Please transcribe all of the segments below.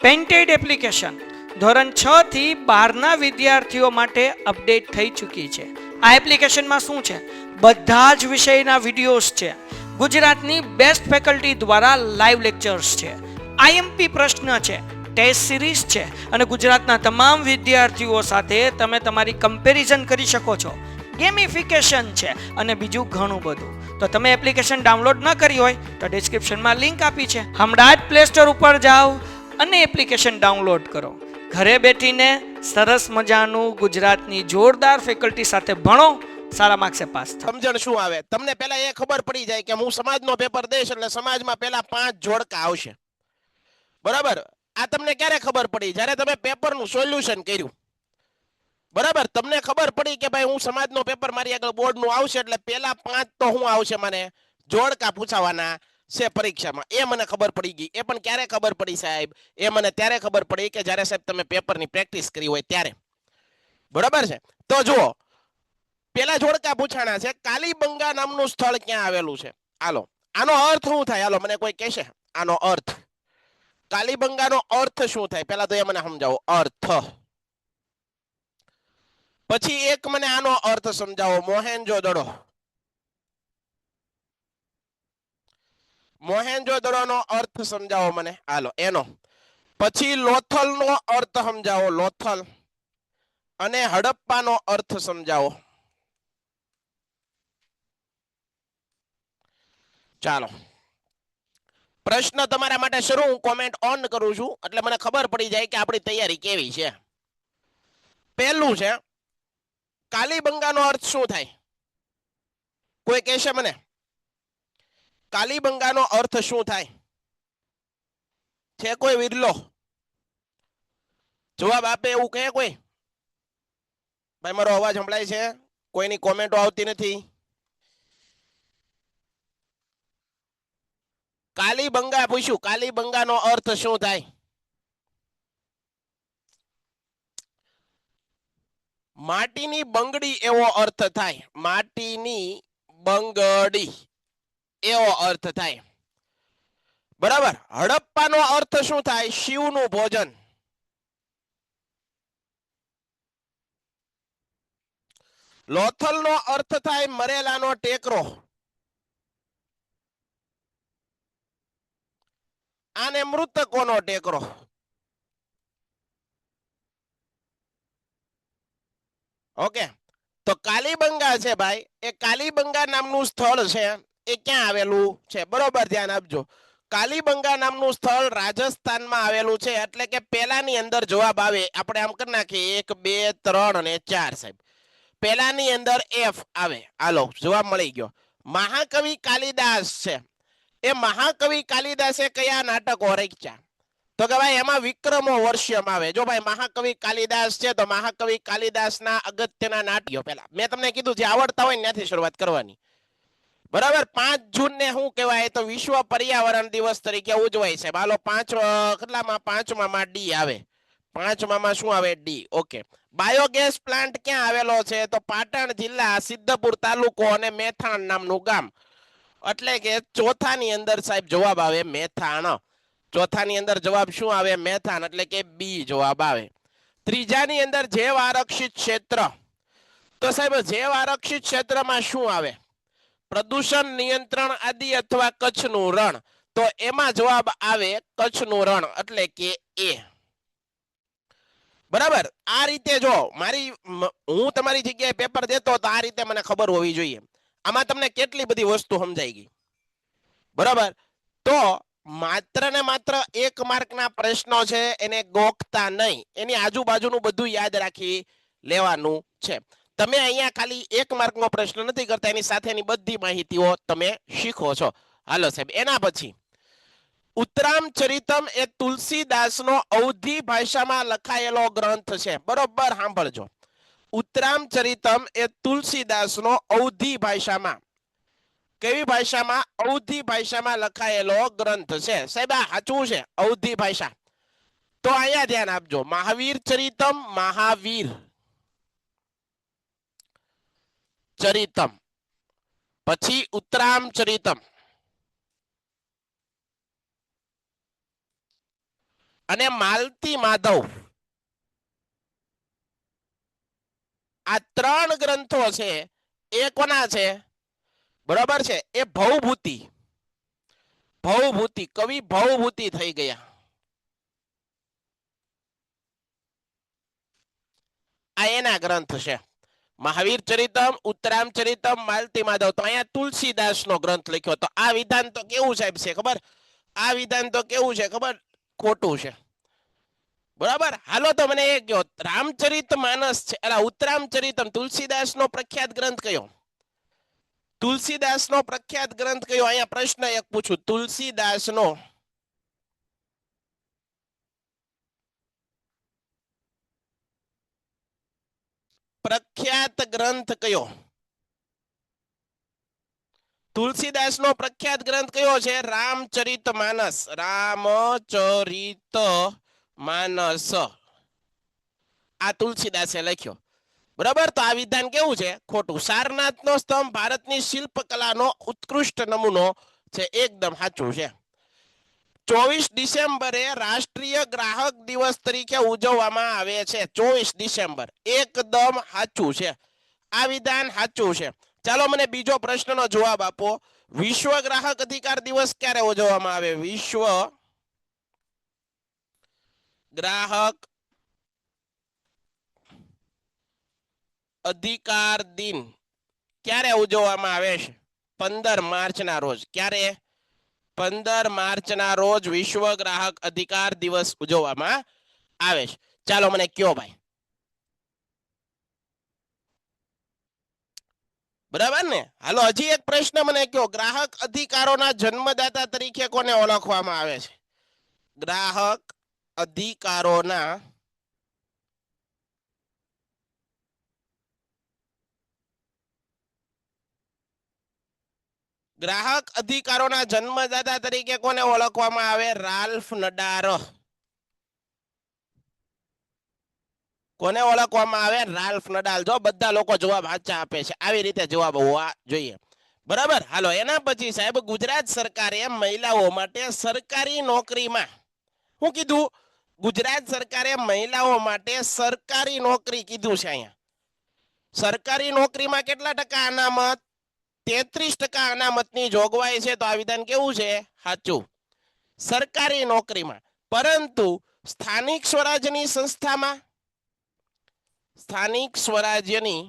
Painted application ધોરણ 6 થી 12ના વિદ્યાર્થીઓ માટે અપડેટ થઈ ચૂકી છે. આ એપ્લિકેશનમાં શું છે? બધા જ વિષયના વિડીયોઝ છે. ગુજરાતની બેસ્ટ ફેકલ્ટી દ્વારા લાઈવ લેક્ચર્સ છે. આઈએમપી પ્રશ્ન છે, ટેસ્ટ સિરીઝ છે અને ગુજરાતના તમામ વિદ્યાર્થીઓ સાથે તમે તમારી કમ્પેરિઝન કરી શકો છો. ગેમિફિકેશન છે અને બીજું ઘણું બધું. તો તમે એપ્લિકેશન ડાઉનલોડ ન કરી હોય તો ડિસ્ક્રિપ્શનમાં લિંક આપી છે. હમણાં જ પ્લે સ્ટોર ઉપર જાઓ અને એપ્લિકેશન ડાઉનલોડ કરો. ઘરે બેઠીને સરસ મજાનું ગુજરાતની જોરદાર ફેકલ્ટી સાથે ભણો, સારા માર્ક્સે પાસ થાઓ. સમજણ શું આવે તમને? પહેલા એ ખબર પડી જાય કે હું સમાજનો પેપર દઈશ એટલે સમાજમાં પહેલા 5 જોડકા આવશે. બરાબર? આ તમને ક્યારે ખબર પડી? જ્યારે તમે પેપરનું સોલ્યુશન કર્યું. બરાબર? તમને ખબર પડી કે ભાઈ હું સમાજનો પેપર મારી આગળ બોર્ડનું આવશે એટલે પહેલા 5 તો હું આવશે, મને જોડકા પૂછાવાના છે પરીક્ષામાં. એ મને ખબર પડી ગઈ. એ પણ ક્યારે ખબર પડી સાહેબ? એ મને ત્યારે ખબર પડી કે જ્યારે સાહેબ તમે પેપરની પ્રેક્ટિસ કરી હોય ત્યારે. બરાબર છે? તો જુઓ, પેલા જોડકા પૂછાણા છે, કાલીબંગા નામનું સ્થળ ક્યાં આવેલું છે? હાલો, આનો અર્થ શું થાય? હાલો, મને કોઈ કહેશે આનો અર્થ? કાલીબંગાનો અર્થ શું થાય? પહેલા તો એ મને સમજાવો, અર્થ. પછી એક મને આનો અર્થ સમજાવો, મોહેન્જો-દડો. મોહેન્જો-દડોનો અર્થ સમજાવો મને. હાલો, એનો. પછી લોથલનો અર્થ સમજાવો, લોથલ. અને હડપ્પાનો અર્થ સમજાવો. ચાલો, પ્રશ્ન તમારા માટે શરૂ. હું કોમેન્ટ ઓન કરું છું એટલે મને ખબર પડી જાય કે આપણી તૈયારી કેવી છે. પહેલું છે, કાલીબંગાનો અર્થ શું થાય? કોઈ કહેશે મને? કાલીબંગાનો અર્થ શું થાય? છે કોઈ વિરલો જવાબ આપે એવું કહે કોઈ? ભાઈ મારો અવાજ સંભળાય છે? કોઈની કોમેન્ટો આવતી નથી. કાલીબંગા પૂછ્યું, કાલીબંગાનો અર્થ શું થાય? માટીની બંગડી એવો અર્થ થાય. માટીની બંગડી એવો અર્થ થાય. બરાબર? હડપ્પાનો અર્થ શું થાય? શિવનું ભોજન. લોથલનો અર્થ થાય મરેલાનો ટેકરો. આને મૃતકોનો ટેકરો. ઓકે, તો કાલીબંગા છે ભાઈ, એ કાલીબંગા નામનું સ્થળ છે, એ ક્યાં આવેલું છે? બરોબર ધ્યાન આપજો. કાલીબંગા નામનું સ્થળ રાજસ્થાનમાં આવેલું છે. એટલે કે પહેલાની અંદર જવાબ આવે. આપણે આમ કરી નાખીએ 1 2 3 અને 4 સાહેબ. પહેલાની અંદર એફ આવે. હાલો, જવાબ મળી ગયો. મહાકવિ કાલિદાસ છે. એ મહાકવિ કાલિદાસે કયા નાટકો રચ્યા? તો કે ભાઈ એમાં વિક્રમો વર્ષમ આવે. જો ભાઈ મહાકવિ કાલિદાસ છે તો મહાકવિ કાલિદાસના અગત્યના નાટ્યો, પહેલા મેં તમને કીધું જે આવડતા હોય ને ત્યાંથી શરૂઆત કરવાની. બરાબર? 5 જૂનને શું કહેવાય? તો વિશ્વ પર્યાવરણ દિવસ તરીકે ઉજવાય છે. હાલો, કેટલામાં? 5માં ડી આવે. 5માં શું આવે? ડી. ઓકે. બાયોગેસ પ્લાન્ટ ક્યાં આવેલો છે? તો પાટણ જિલ્લા, સિદ્ધપુર તાલુકો અને મેથાણ નામનું ગામ. એટલે કે ચોથાની અંદર સાહેબ જવાબ આવે મેથાણ. ચોથાની અંદર જવાબ શું આવે? મેથાણ. એટલે કે બી જવાબ આવે. ત્રીજાની અંદર જૈવ આરક્ષિત ક્ષેત્ર. તો સાહેબ જૈવ આરક્ષિત ક્ષેત્રમાં શું આવે? પ્રદૂષણ નિયંત્રણ આદિ અથવા કચ્છનું રણ. તો એમાં જવાબ આવે કચ્છનું રણ. એટલે કે એ. બરાબર? આ રીતે જો હું તમારી જગ્યાએ પેપર દેતો તો આ રીતે મને ખબર હોવી જોઈએ. આમાં તમને કેટલી બધી વસ્તુ સમજાઈ ગઈ. બરાબર? તો માત્ર ને માત્ર 1 માર્કના પ્રશ્નો છે, એને ગોખતા નહીં. એની આજુબાજુનું બધું યાદ રાખી લેવાનું છે. તમે અહીંયા ખાલી 1 માર્કનો પ્રશ્ન નથી કરતા, એની સાથેની બધી માહિતીઓ તમે શીખો છો. હાલો સાહેબ, એના પછી ઉત્તરામ ચરિતમ એ તુલસીદાસનો અવધી ભાષામાં લખાયેલો ગ્રંથ છે. બરોબર સાંભળજો. ઉત્તરામ ચરિતમ એ તુલસીદાસનો અવધી ભાષામાં, કેવી ભાષામાં? અવધી ભાષામાં લખાયેલો ગ્રંથ છે. સાહેબ આ સાચું છે, અવધી ભાષા. તો અહીંયા ધ્યાન આપજો. મહાવીર ચરિતમ, મહાવીર ચરિતમ, પછી ઉત્તરામ ચરિતમ, અને માલતી માધવ, આ ત્રણ ગ્રંથો છે એ કોના છે? બરાબર છે, એ ભવભૂતિ, ભવભૂતિ કવિ ભવભૂતિ થઈ ગયા. આ એના ગ્રંથ છે. મહાવીર ચરિતમ, ઉત્તરામ ચરિતમ, માલતી માધવ. તો અહીંયા તુલસીદાસ નો ગ્રંથ લખ્યો. તો આ વિધાન તો કેવું સાહેબ છે ખબર? આ વિધાન તો કેવું છે ખબર? ખોટું છે. બરાબર. હાલો તો મને એ કહો, રામચરિત માનસ છે, એટલે ઉત્તરામ ચરિતમ તુલસીદાસ નો પ્રખ્યાત ગ્રંથ કયો? તુલસીદાસ નો પ્રખ્યાત ગ્રંથ કયો? અહીંયા પ્રશ્ન એક પૂછું, તુલસીદાસ નો પ્રખ્યાત ગ્રંથ કયો? તુલસીદાસ નો પ્રખ્યાત ગ્રંથ કયો છે? રામચરિત માનસ. રામચરિત માનસ આ તુલસીદાસે લખ્યો. બરાબર. તો આ વિધાન કેવું છે? ખોટું. સારનાથ નો સ્તંભ ભારતની શિલ્પકલાનો ઉત્કૃષ્ટ નમૂનો છે, એકદમ સાચું છે. 24 ડિસેમ્બરે રાષ્ટ્રીય ગ્રાહક દિવસ તરીકે ઉજવવામાં આવે છે. 24 ડિસેમ્બર એકદમ સાચું છે. આ વિધાન સાચું છે. ચાલો મને બીજો પ્રશ્નનો જવાબ આપો. વિશ્વ ગ્રાહક અધિકાર દિવસ ક્યારે ઉજવવામાં આવે? વિશ્વ ગ્રાહક અધિકાર દિન ક્યારે ઉજવવામાં આવે છે? 15 માર્ચના રોજ. ક્યારે? 15 માર્ચના રોજ વિશ્વ ગ્રાહક અધિકાર દિવસ ઉજવવામાં આવે છે. ચાલો મને કયો ભાઈ. બરાબર ને? હાલો હજી એક પ્રશ્ન મને કયો, ગ્રાહક અધિકારોના જન્મદાતા તરીકે કોને ઓળખવામાં આવે છે? ગ્રાહક અધિકારોના ગ્રાહક અધિકારોના જન્મદાતા તરીકે કોને ઓળખવામાં આવે? રાલ્ફ નડાર. કોને ઓળખવામાં આવે? Ralph Nadal. જો બધા લોકો જવાબ સાચા આપે છે, આવી રીતે જવાબ હોવા જોઈએ. બરાબર. હાલો એના પછી સાહેબ, ગુજરાત સરકારે મહિલાઓ માટે સરકારી નોકરીમાં શું કીધું? ગુજરાત સરકારે મહિલાઓ માટે સરકારી નોકરી કીધું છે. અહીંયા સરકારી નોકરીમાં કેટલા ટકા અનામત? 33% અનામતની જોગવાઈ છે. તો આ વિધાન કેવું છે? સાચું. સરકારી નોકરીમાં. પરંતુ સ્થાનિક સ્વરાજ્યની સંસ્થામાં, સ્થાનિક સ્વરાજ્યની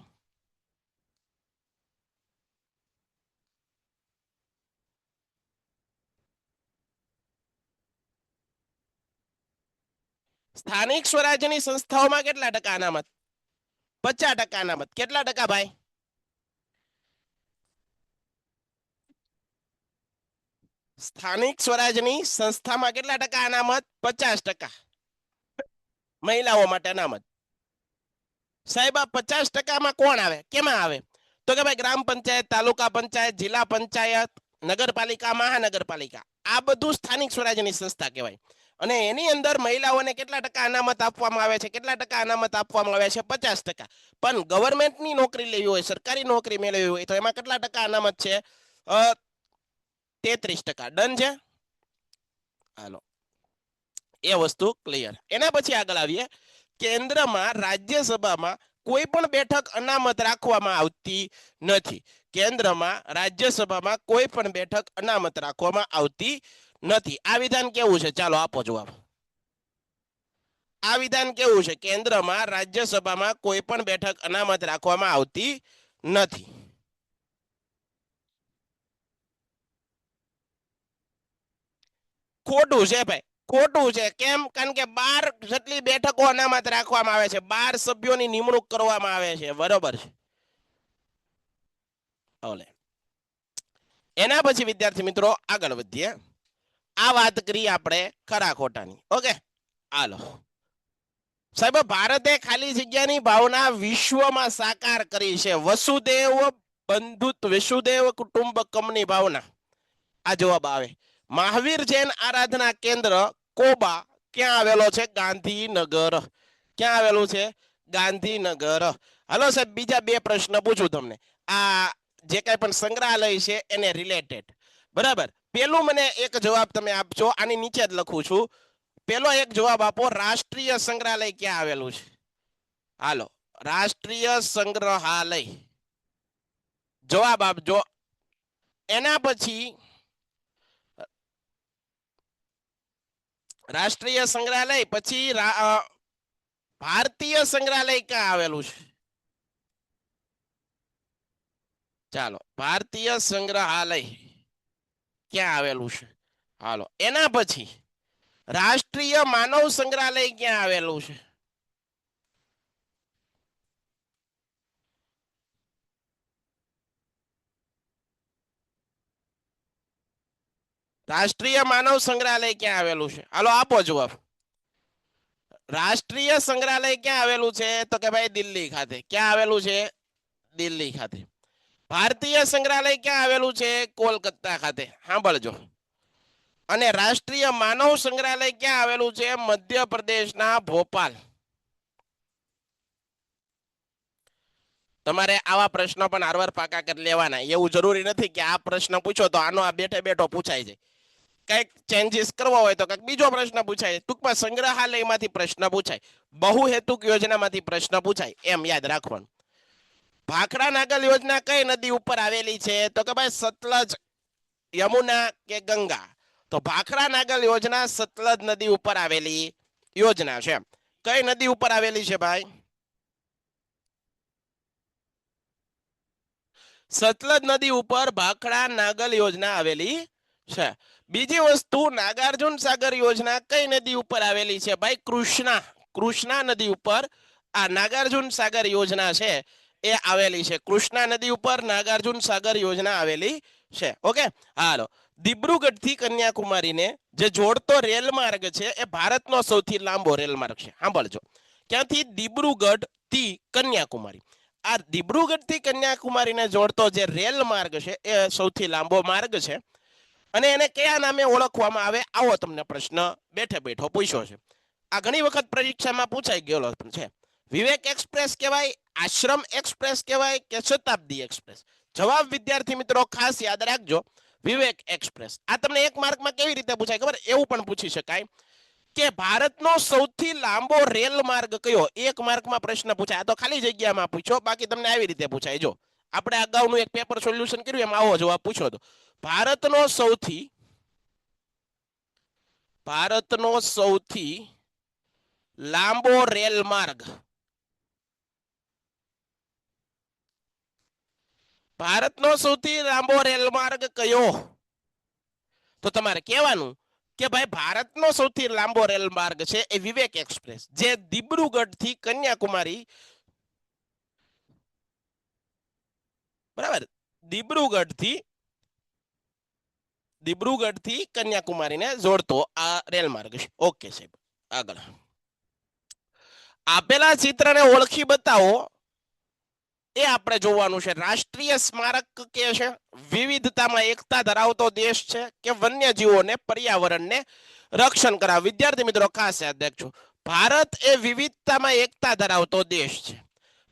સ્થાનિક સ્વરાજ્યની સંસ્થાઓમાં કેટલા ટકા અનામત? 50% અનામત. કેટલા ટકા ભાઈ? સ્થાનિક સ્વરાજ્યની સંસ્થામાં કેટલા ટકા અનામત? 50% મહિલાઓ માટે અનામત. સાહેબ આ 50%માં કોણ આવે? કેમાં આવે? તો કે ભાઈ ગ્રામ પંચાયત, તાલુકા પંચાયત, જિલ્લા પંચાયત, નગરપાલિકા, મહાનગરપાલિકા, આ બધું સ્થાનિક સ્વરાજ્યની સંસ્થા કહેવાય. અને એની અંદર મહિલાઓને કેટલા ટકા અનામત આપવામાં આવે છે? કેટલા ટકા અનામત આપવામાં આવે છે? 50%. પણ ગવર્મેન્ટની નોકરી લેવી હોય, સરકારી નોકરી મેળવવી હોય, તો એમાં કેટલા ટકા અનામત છે? 33%. ડન છે? હાલો એ વસ્તુ ક્લિયર. એના પછી આગળ આવીએ. કેન્દ્રમાં રાજ્યસભામાં કોઈ પણ બેઠક અનામત રાખવામાં આવતી નથી. કેન્દ્રમાં રાજ્યસભામાં કોઈ પણ બેઠક અનામત રાખવામાં આવતી નથી. આ વિધાન કેવું છે? ચાલો આપો જવાબ. આ વિધાન કેવું છે? કેન્દ્રમાં રાજ્યસભામાં કોઈ પણ બેઠક અનામત રાખવામાં આવતી નથી. ખોટું છે ભાઈ, ખોટું છે. કેમ? કારણ કે 12 જેટલી બેઠકો અનામત રાખવામાં આવે છે. 12 સભ્યોની નિમણૂક કરવામાં આવે છે. બરોબર છે. એના પછી વિદ્યાર્થી મિત્રો આગળ વધીએ. આ વાત કરી આપણે ખરા ખોટાની. ઓકે હાલો સાહેબ, ભારતે ખાલી જગ્યાની ભાવના વિશ્વમાં સાકાર કરી છે. વસુદેવ બંધુત્વ, વસુદેવ કુટુંબકમની ભાવના. આ જવાબ આવે. મહાવીર જૈન આરાધના કેન્દ્ર કોબા ક્યાં આવેલો છે? ગાંધીનગર. ક્યાં આવેલું છે? ગાંધીનગર. હાલો સાહેબ બીજા બે પ્રશ્ન પૂછું તમને. આ જે કઈ પણ સંગ્રહાલય છે એને રિલેટેડ. બરાબર. પેલું મને એક જવાબ તમે આપજો. આની નીચે જ લખું છું. પેલો એક જવાબ આપો, રાષ્ટ્રીય સંગ્રહાલય ક્યાં આવેલું છે? હાલો, રાષ્ટ્રીય સંગ્રહાલય જવાબ આપજો. એના પછી રાષ્ટ્રીય સંગ્રહાલય પછી ભારતીય સંગ્રહાલય ક્યાં આવેલું છે? ચાલો, ભારતીય સંગ્રહાલય ક્યાં આવેલું છે? હાલો, એના પછી રાષ્ટ્રીય માનવ સંગ્રહાલય ક્યાં આવેલું છે? રાષ્ટ્રીય માનવ સંગ્રહાલય ક્યાં આવેલું છે? હાલો આપો જવાબ. રાષ્ટ્રીય સંગ્રહાલય ક્યાં આવેલું છે? તો કે ભાઈ દિલ્હી ખાતે. ક્યાં આવેલું છે? દિલ્હી ખાતે. ભારતીય સંગ્રહાલય ક્યાં આવેલું છે? કોલકાતા ખાતે. સાંભળજો. અને રાષ્ટ્રીય માનવ સંગ્રહાલય ક્યાં આવેલું છે? મધ્યપ્રદેશના ભોપાલ. તમારે આવા પ્રશ્નો પણ આરવાર પાકા કરી લેવાના. એવું જરૂરી નથી કે આ પ્રશ્ન પૂછો તો આનો આ બેઠે બેઠો પૂછાય જાય. કંઈક ચેન્જીસ કરવા હોય તો કંઈક બીજો પ્રશ્ન પૂછાય. ટૂંકમાં સંગ્રહાલયમાંથી પ્રશ્ન પૂછાય, બહુહેતુક યોજનામાંથી પ્રશ્ન પૂછાય, એમ યાદ રાખવાનું. ભાખડા નાગલ યોજના કઈ નદી ઉપર આવેલી છે? તો કે ભાઈ સતલજ, યમુના કે ગંગા? તો ભાખડા નાગલ યોજના સતલજ નદી ઉપર આવેલી યોજના છે. કઈ નદી ઉપર આવેલી છે ભાઈ? સતલજ નદી ઉપર ભાખડા નાગલ યોજના આવેલી છે. બીજી વસ્તુ, નાગાર્જુન સાગર યોજના કઈ નદી ઉપર આવેલી છે ભાઈ? કૃષ્ણા નદી ઉપર આ નાગાર્જુન સાગર યોજના છે એ આવેલી છે. કૃષ્ણા નદી ઉપર નાગાર્જુન સાગર યોજના આવેલી છે. ઓકે, હાલો. દિબ્રુગઢ થી કન્યાકુમારીને જે જોડતો રેલ માર્ગ છે એ ભારતનો સૌથી લાંબો રેલ માર્ગ છે. સાંભળજો, ક્યાંથી? દિબ્રુગઢ થી કન્યાકુમારી. આ દિબ્રુગઢ થી કન્યાકુમારીને જોડતો જે રેલ માર્ગ છે એ સૌથી લાંબો માર્ગ છે. અને એને કયા નામે ઓળખવામાં આવે? આવો તમને પ્રશ્ન બેઠે બેઠો પૂછ્યો છે. આ ઘણી વખત પરીક્ષામાં પૂછાઈ ગયેલો છે. વિવેક એક્સપ્રેસ કહેવાય, આશ્રમ એક્સપ્રેસ કહેવાય કે શતાબ્દી એક્સપ્રેસ? જવાબ વિદ્યાર્થી મિત્રો ખાસ યાદ રાખજો, વિવેક એક્સપ્રેસ. આ તમને એક માર્કમાં કેવી રીતે પૂછાય ખબર? એવું પણ પૂછી શકાય કે ભારતનો સૌથી લાંબો રેલ માર્ગ કયો? એક માર્કમાં પ્રશ્ન પૂછાય. આ તો ખાલી જગ્યામાં પૂછ્યો, બાકી તમને આવી રીતે પૂછાય. જો આપણે અગાઉનું એક પેપર સોલ્યુશન કર્યું એમાં આવો જવાબ પૂછ્યો હતો. ભારતનો સૌથી લાંબો રેલ માર્ગ, ભારતનો સૌથી લાંબો રેલ માર્ગ કયો? તો તમારે કહેવાનું કે ભાઈ ભારતનો સૌથી લાંબો રેલ માર્ગ છે એ વિવેક એક્સપ્રેસ, જે દિબ્રુગઢ થી કન્યાકુમારી, બરાબર, દિબ્રુગઢ થી કન્યાકુમારીને જોડતો આ રેલ માર્ગ છે. ઓકે સાહેબ, આગળ. આપેલા ચિત્રને ઓળખી બતાવો એ આપણે જોવાનું છે. રાષ્ટ્રીય સ્મારક કે છે, વિવિધતામાં એકતા ધરાવતો દેશ છે કે વન્યજીવોને પર્યાવરણને રક્ષણ કરાવે? વિદ્યાર્થી મિત્રો ખાસ યાદ રાખજો, ભારત એ વિવિધતામાં એકતા ધરાવતો દેશ છે.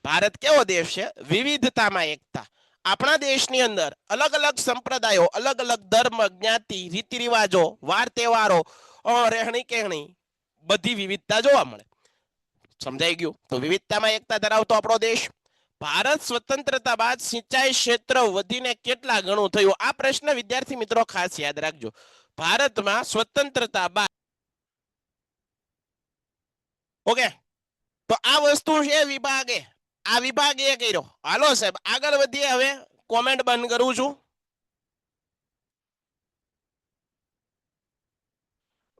ભારત કેવો દેશ છે? વિવિધતામાં એકતા. આપણા દેશની અંદર અલગ અલગ સંપ્રદાયો, અલગ અલગ ધર્મ, જ્ઞાતિ, રીતિ રિવાજો, વાર તહેવારો, રહેણી કહેણી, બધી વિવિધતા જોવા મળે. સમજાઈ ગયું? તો વિવિધતામાં એકતા ધરાવતો આપણો દેશ. ભારત સ્વતંત્રતા બાદ સિંચાઈ ક્ષેત્ર વધીને કેટલા ગણું થયું? આ પ્રશ્ન વિદ્યાર્થી મિત્રો ખાસ યાદ રાખજો. ભારતમાં સ્વતંત્રતા બાદ, ઓકે, તો આ વસ્તુ છે વિભાગે, આ વિભાગ એ કર્યો. હાલો સાહેબ આગળ વધીએ. હવે કોમેન્ટ બંધ કરું છું.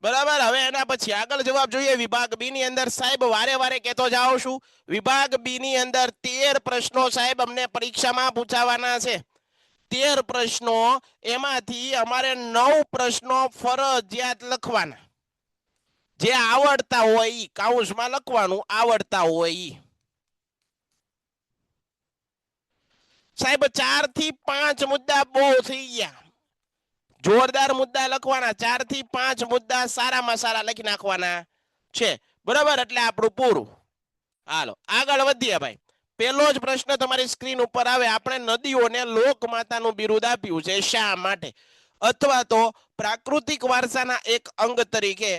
બરાબર, હવે એના પછી આગળ જવાબ જોઈએ. વિભાગ બી ની અંદર સાહેબ વારે વારે કહેતો જાઉં છું, વિભાગ બી ની અંદર 13 પ્રશ્નો સાહેબ અમને પરીક્ષામાં પૂછાવાના છે. 13 પ્રશ્નો, એમાંથી અમારે 9 પ્રશ્નો ફરજિયાત લખવાના. જે આવડતા હોય ઈ કાઉન્સમાં લખવાનું, આવડતા હોય ઈ. સાહેબ 4 થી 5 મુદ્દા બહુ થઈ ગયા. જોરદાર મુદ્દા લખવાના, 4 થી 5 મુદ્દા સારામાં સારા લખી નાખવાના છે. બરાબર, એટલે આપણું પૂરું. હાલો આગળ વધીએ ભાઈ. પહેલો જ પ્રશ્ન તમારી સ્ક્રીન ઉપર આવે. આપણે નદીઓને લોકમાતાનું બિરુદ આપ્યું છે, શા માટે? અથવા તો પ્રાકૃતિક વારસાના એક અંગ તરીકે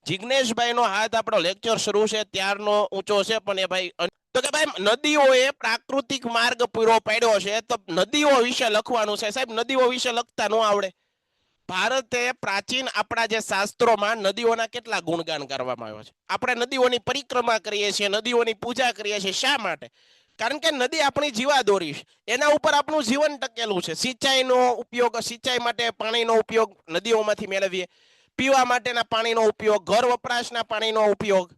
જિગ્નેશભાઈનો હાથ આપણો લેક્ચર શરૂ છે ત્યારનો ઊંચો છે, પણ એ ભાઈ તો કે ભાઈ નદીઓએ પ્રાકૃતિક માર્ગ પૂરો પાડ્યો છે, તો નદીઓ વિશે લખવાનું છે. સાહેબ નદીઓ વિશે લખતા ન આવડે? ભારતે પ્રાચીન આપણા જે શાસ્ત્રોમાં નદીઓના કેટલા ગુણગાન કરવામાં આવ્યો છે. આપણે નદીઓની પરિક્રમા કરીએ છીએ, નદીઓની પૂજા કરીએ છીએ. શા માટે? કારણ કે નદી આપણી જીવાદોરી છે, એના ઉપર આપણું જીવન ટકેલું છે. સિંચાઈનો ઉપયોગ, સિંચાઈ માટે પાણીનો ઉપયોગ નદીઓમાંથી મેળવીએ, પીવા માટેના પાણીનો ઉપયોગ, ઘર વપરાશના પાણીનો ઉપયોગ,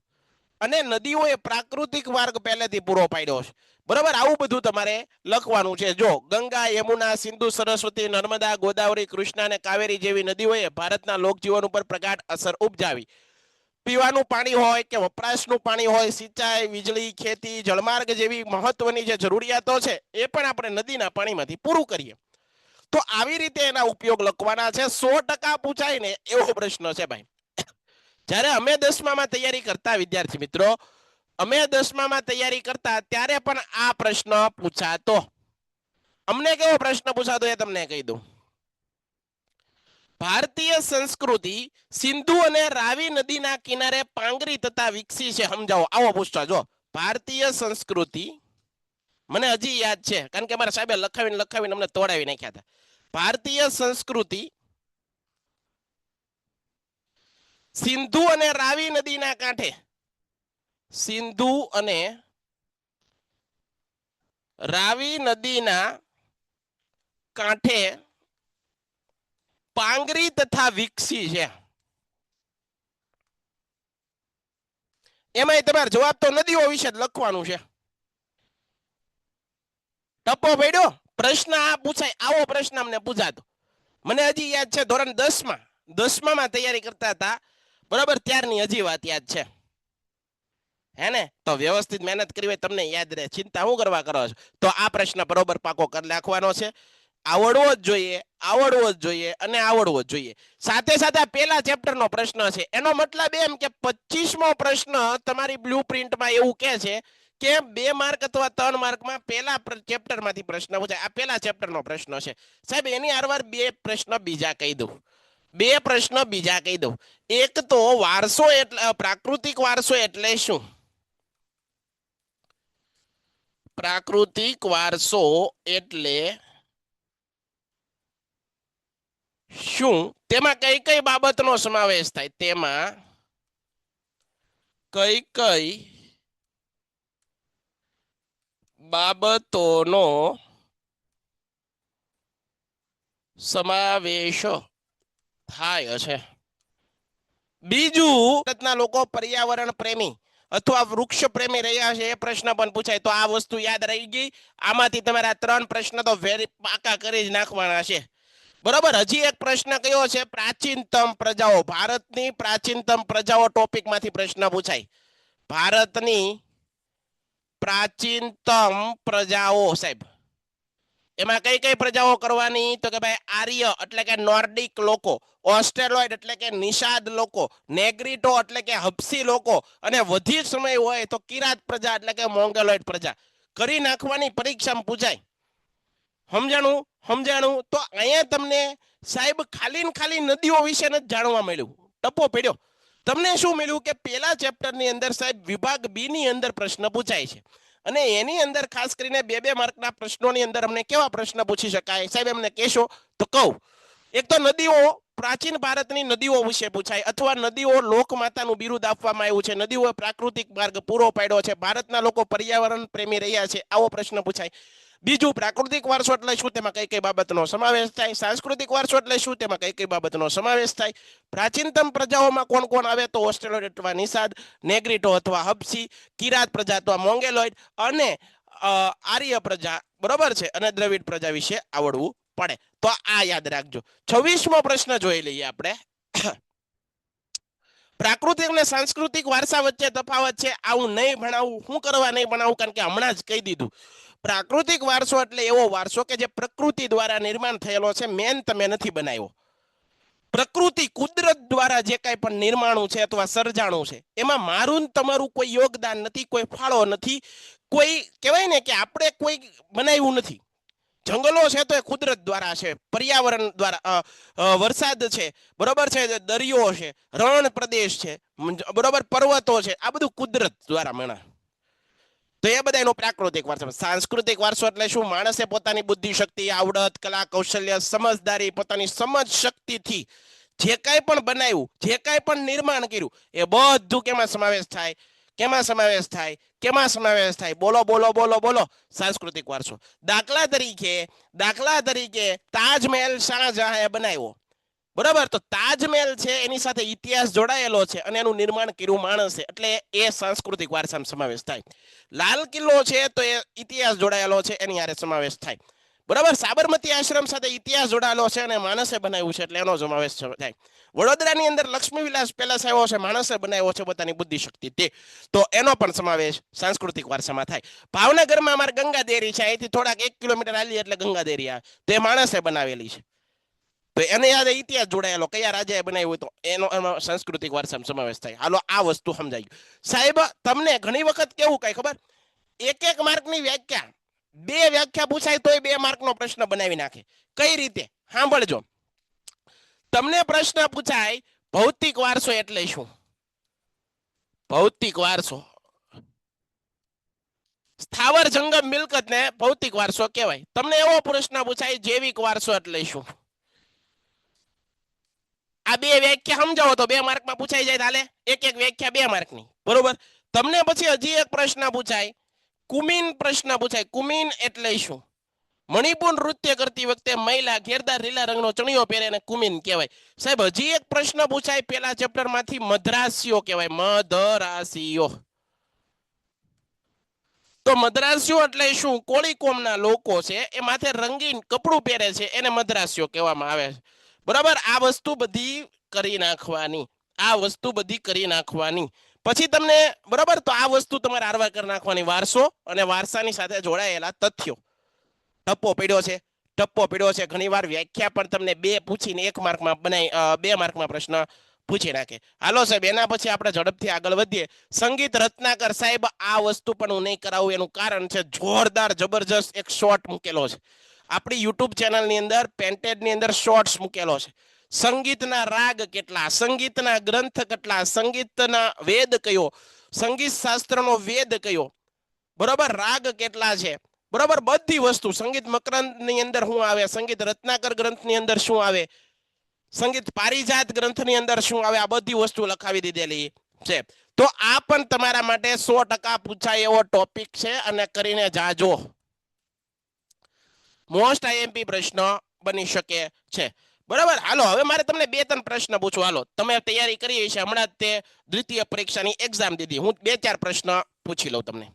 અને નદીઓ એ પ્રાકૃતિક માર્ગ પહેલેથી પૂરો પાડ્યો છે. બરાબર, આવું બધું તમારે લખવાનું છે. જો ગંગા, યમુના, સિંધુ, સરસ્વતી, નર્મદા, ગોદાવરી, કૃષ્ણા અને કાવેરી જેવી નદીઓએ ભારતના લોકજીવન ઉપર પ્રગાઢ અસર ઉપજાવી. પીવાનું પાણી હોય કે વપરાશનું પાણી હોય, સિંચાઈ, વીજળી, ખેતી, જળમાર્ગ જેવી મહત્વની જે જરૂરિયાતો છે એ પણ આપણે નદીના પાણીમાંથી પૂરું કરીએ. તો આવી રીતે એના ઉપયોગ લખવાના છે. 100% પૂછાય ને એવો પ્રશ્ન છે ભાઈ. જ્યારે અમે 10મામાં તૈયારી કરતા વિદ્યાર્થી મિત્રો, અમે 10મામાં તૈયારી કરતા ત્યારે પણ આ પ્રશ્ન પૂછાતો. અમને કેવો પ્રશ્ન પૂછાતો એ તમને કહી દઉં. ભારતીય સંસ્કૃતિ સિંધુ અને રાવી નદીના કિનારે પાંગરી તથા વિકસી છે, સમજાવો. આવો પૂછતા. જો ભારતીય સંસ્કૃતિ મને હજી યાદ છે, કારણ કે મારા સાહેબે લખાવીને અમને તોડાવી નાખ્યા હતા. ભારતીય સંસ્કૃતિ સિંધુ અને રાવી નદીના કાંઠે, સિંધુ અને રાવી નદીના કાંઠે પાંગરી તથા વિકસી છે. એમાંય તમારે જવાબ તો નદીઓ વિશે જ લખવાનું છે. ટપ્પો પડ્યો? પ્રશ્ન આ પૂછાય, આવો પ્રશ્ન અમને પૂછાતો. મને હજી યાદ છે, ધોરણ 10માં તૈયારી કરતા હતા, બરાબર, ત્યારની હજી વાત યાદ છે. હે ને? તો વ્યવસ્થિત મહેનત કરવી હોય તમને યાદ રહે, ચિંતા હું કરવા કરો છો? તો આ પ્રશ્ન બરોબર પાકો કરી નાખવાનો છે. આવડવો જ જોઈએ, આવડવો જ જોઈએ અને આવડવો જ જોઈએ. સાથે સાથે પહેલા ચેપ્ટરનો પ્રશ્ન છે, એનો મતલબ એમ કે 25મો પ્રશ્ન તમારી બ્લુપ્રિન્ટમાં એવું કહે છે કે 2 માર્ક અથવા 3 માર્કમાં પહેલા ચેપ્ટરમાંથી પ્રશ્ન પૂછાય. આ પહેલા ચેપ્ટરનો પ્રશ્ન છે સાહેબ. એની આરવાર 2 પ્રશ્ન બીજા કહી દઉં. 2 પ્રશ્ન બીજા કહી દઉં. એક તો વારસો એટલે, પ્રાકૃતિક વારસો એટલે શું? પ્રાકૃતિક વારસો એટલે શું? તેમાં કઈ કઈ બાબતનો સમાવેશ થાય? તેમાં કઈ કઈ બાબતોનો સમાવેશ થાય છે. બીજું, ભારતના લોકો પર્યાવરણ પ્રેમી અથવા વૃક્ષ પ્રેમી રહ્યા છે, એ પ્રશ્ન પણ પૂછાય. તો આ વસ્તુ યાદ રહી ગઈ. આમાંથી તમારા 3 પ્રશ્ન તો વેરી પાકા કરી જ નાખવાના છે, બરાબર. હજી એક પ્રશ્ન કયો છે? પ્રાચીનતમ પ્રજાઓ. ભારતની પ્રાચીનતમ પ્રજાઓ ટોપિકમાંથી પ્રશ્ન પૂછાય. ભારતની પ્રાચીનતમ પ્રજાઓ સાહેબ, એમાં કઈ કઈ પ્રજાઓ કરવાની? તો કે ભાઈ આર્ય એટલે કે નોર્ડિક લોકો, ઓસ્ટ્રેલોઇડ એટલે કે નિષાદ લોકો, નેગ્રીટો એટલે કે હબસી લોકો, અને વધી સમય હોય તો કિરાત પ્રજા એટલે કે મોંગોલોઇડ પ્રજા. કરી નાખવાની, પરીક્ષામાં પૂછાય. સમજાણું? સમજાણું? તો અહીંયા તમને સાહેબ ખાલી નદીઓ વિશે નથી જાણવા મળ્યું. ટપ્પો પડ્યો. તમને શું મળ્યું કે પહેલા ચેપ્ટરની અંદર સાહેબ વિભાગ બી ની અંદર પ્રશ્ન પૂછાય છે, અને એની અંદર ખાસ કરીને 2 માર્કના પ્રશ્નોની અંદર અમને કેવા પ્રશ્ન પૂછી શકાય સાહેબ, એમને કહેશો તો કહું. એક તો નદીઓ, પ્રાચીન ભારતની નદીઓ વિશે પૂછાય, અથવા નદીઓ લોકમાતાનું બિરુદ આપવામાં આવ્યું છે, નદીઓએ પ્રાકૃતિક માર્ગ પૂરો પાડ્યો છે, ભારતના લોકો પર્યાવરણ પ્રેમી રહ્યા છે, આવો પ્રશ્ન પૂછાય. બીજું, પ્રાકૃતિક વારસો એટલે શું? તેમાં કઈ કઈ બાબતનો સમાવેશ થાય? સાંસ્કૃતિક વારસો એટલે શું? તેમાં કઈ કઈ બાબતનો સમાવેશ થાય? પ્રાચીનતમ પ્રજાઓમાં કોણ કોણ આવે? તો ઓસ્ટ્રેલોઇડ અથવા નિષાદ, નેગ્રીટો અથવા હબસી, કિરાત પ્રજા અથવા મોંગોલોઇડ, અને આર્ય પ્રજા, બરોબર છે, અને દ્રવિડ પ્રજા વિશે આવડવું પડે. તો આ યાદ રાખજો. 26મો પ્રશ્ન જોઈ લઈએ આપણે. પ્રાકૃતિક અને સાંસ્કૃતિક વારસા વચ્ચે તફાવત છે. આવું નહીં ભણાવું. શું કરવા નહીં ભણાવું? કારણ કે હમણાં જ કહી દીધું. પ્રાકૃતિક વારસો એટલે એવો વારસો કે જે પ્રકૃતિ દ્વારા નિર્માણ થયેલો છે, મેન તમે નથી બનાવ્યો. પ્રકૃતિ, કુદરત દ્વારા જે કાંઈ પણ નિર્માણું છે અથવા સર્જાણું છે, એમાં મારું તમારું કોઈ યોગદાન નથી, કોઈ ફાળો નથી, કોઈ કહેવાય ને કે આપણે કોઈ બનાવ્યું નથી. જંગલો છે તો એ કુદરત દ્વારા છે, પર્યાવરણ દ્વારા, વરસાદ છે, બરોબર છે, દરિયો છે, રણ પ્રદેશ છે, બરોબર, પર્વતો છે, આ બધું કુદરત દ્વારા મળે. તો એ બધા એનો પ્રાકૃતિક વારસો. સાંસ્કૃતિક વારસો એટલે શું? માણસે પોતાની બુદ્ધિ શક્તિ, આવડત, કલા, કૌશલ્ય, સમજદારી, પોતાની સમજ શક્તિથી જે કાંઈ પણ બનાવ્યું, જે કાંઈ પણ નિર્માણ કર્યું, એ બધું કેમાં સમાવેશ થાય? કેમાં સમાવેશ થાય? કેમાં સમાવેશ થાય? બોલો બોલો બોલો બોલો. સાંસ્કૃતિક વારસો. દાખલા તરીકે તાજમહેલ શાહજહાંએ બનાવ્યો, બરાબર? તો તાજમહેલ છે એની સાથે ઇતિહાસ જોડાયેલો છે અને એનું નિર્માણ કર્યું માણસે, એટલે એ સાંસ્કૃતિક વારસામાં સમાવેશ થાય. લાલ કિલ્લો છે તો એ ઇતિહાસ જોડાયેલો છે, એની હારે સમાવેશ થાય, બરાબર? સાબરમતી આશ્રમ સાથે ઇતિહાસ જોડાયેલો છે અને માણસે બનાવ્યું છે, એટલે એનો સમાવેશ થાય. વડોદરાની અંદર લક્ષ્મી વિલાસ પેલેસ આવ્યો છે, માણસે બનાવ્યો છે પોતાની બુદ્ધિ શક્તિથી, તો એનો પણ સમાવેશ સાંસ્કૃતિક વારસામાં થાય. ભાવનગરમાં અમારે ગંગા દેરી છે, અહીંથી થોડાક 1 કિલોમીટર હાલી એટલે ગંગા દેરી આવે, તો એ માણસે બનાવેલી છે, તો એને યાદ ઇતિહાસ જોડાયેલો, કયા રાજાએ બનાવ્યું, તો એનો સાંસ્કૃતિક વારસામાં સમાવેશ થાય. હાલો, આ વસ્તુ સમજાઈ ગયું. સાહેબ, તમને ઘણી વખત કેવું કઈ ખબર, એક માર્કની વ્યાખ્યા, 2 વ્યાખ્યા પૂછાય તોય 2 માર્કનો પ્રશ્ન બનાવી નાખે. કઈ રીતે? સાંભળજો. તમને પ્રશ્ન પૂછાય ભૌતિક વારસો એટલે શું? ભૌતિક વારસો, સ્થાવર જંગમ મિલકત ને ભૌતિક વારસો કહેવાય. તમને એવો પ્રશ્ન પૂછાય જૈવિક વારસો એટલે શું? આ 2 વ્યાખ્યા સમજાવો તો 2 માર્કમાં પૂછાઈ જાય. હાલે, એક વ્યાખ્યા 2 માર્કની, બરોબર? તમને પછી હજી એક પ્રશ્ન પૂછાય, કુમીન પ્રશ્ન પૂછાય. કુમીન એટલે શું? મણિપુર નૃત્ય કરતી વખતે મહિલા ઘેરદાર લીલા રંગનો ચણિયો પહેરે અને કુમીન કહેવાય. સાહેબ, હજી એક પ્રશ્ન પૂછાય પેલા ચેપ્ટરમાંથી, મદ્રાસીઓ કહેવાય. મદ્રાસીઓ, તો મદ્રાસીઓ એટલે શું? કોળી કોમના લોકો છે, એ માથે રંગીન કપડું પહેરે છે, એને મદ્રાસીઓ કહેવામાં આવે છે, બરાબર? આ વસ્તુ બધી કરી નાખવાની, આ વસ્તુ બધી કરી નાખવાની. પછી તમને, બરાબર, તો આ વસ્તુ તમારે આરવા કરી નાખવાની, વારસો અને વારસાની સાથે જોડાયેલા તથ્યો. ટપ્પો પડ્યો છે, ટપ્પો પડ્યો છે. ઘણીવાર વ્યાખ્યા પણ તમને 2 પૂછીને 1 માર્કમાં બનાવી, 2 માર્કમાં પ્રશ્ન પૂછી નાખે. હાલો સાહેબ, એના પછી આપણે ઝડપથી આગળ વધીએ. સંગીત રત્નાકર. સાહેબ, આ વસ્તુ પણ હું નહીં કરાવું, એનું કારણ છે જોરદાર જબરજસ્ત એક શોર્ટ મૂકેલો છે આપણી યુટ્યુબ ચેનલની અંદર, પેન્ટેડની અંદર શોર્ટ્સ મૂકેલો છે. સંગીતના રાગ કેટલા, સંગીતના ગ્રંથ કેટલા, સંગીતના વેદ કયો, સંગીત શાસ્ત્રનો વેદ કયો, બરોબર, રાગ કેટલા છે, બરોબર, બધી વસ્તુ. સંગીત મકરંદની અંદર શું આવે, સંગીત રત્નાકર ગ્રંથની અંદર શું આવે, સંગીત પારિજાત ગ્રંથની અંદર શું આવે, આ બધી વસ્તુ લખાવી દીધેલી છે. તો આ પણ તમારા માટે 100% પૂછાય એવો ટોપિક છે, અને કરીને જાજો. મોસ્ટ આઈએમપી પ્રશ્ન બની શકે છે, બરાબર? હાલો, હવે મારે તમને 2-3 પ્રશ્ન પૂછું. હાલો, તમે તૈયારી કરી છે, હમણાં જ તે દ્વિતીય પરીક્ષાની એક્ઝામ દીધી, હું 2-4 પ્રશ્ન પૂછી લઉં તમને.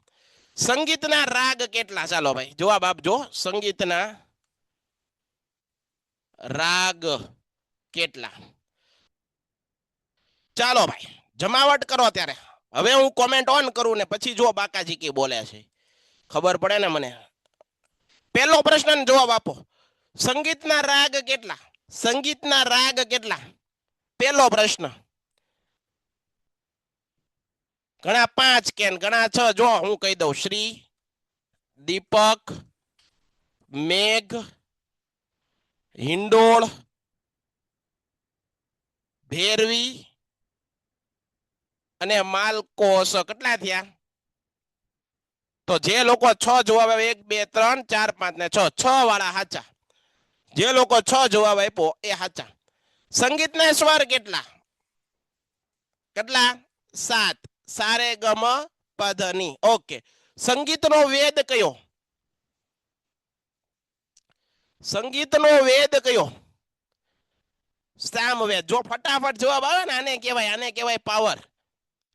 સંગીતના રાગ કેટલા? ચાલો ભાઈ, જવાબ આપજો. સંગીતના રાગ કેટલા? ચાલો ભાઈ, જમાવટ કરો. ત્યારે હવે હું કોમેન્ટ ઓન કરું ને પછી જો બાકાજી કી બોલે છે, ખબર પડે ને મને. પહેલો પ્રશ્ન જવાબ આપો. સંગીતના રાગ કેટલા? સંગીતના રાગ કેટલા? પહેલો પ્રશ્ન. ઘણા 5 કે ઘણા 6. જો હું કહી દઉં, શ્રી, દીપક, મેઘ, હિંડોળ, ભેરવી અને માલકોસ. કેટલા થયા? તો જે લોકો 6 જવાબ આવે, 1 2 3 4 5 ને 6, 6 વાળા સાચા. જે લોકો 6 જવાબ આપ્યો એ સાચા. સંગીતના સ્વર કેટલા? કેટલા? 7. સારે ગમ પધની. ઓકે. સંગીતનો વેદ કયો? સંગીતનો વેદ કયો? સામવેદ. જો ફટાફટ જવાબ આવે ને, આને કહેવાય પાવર.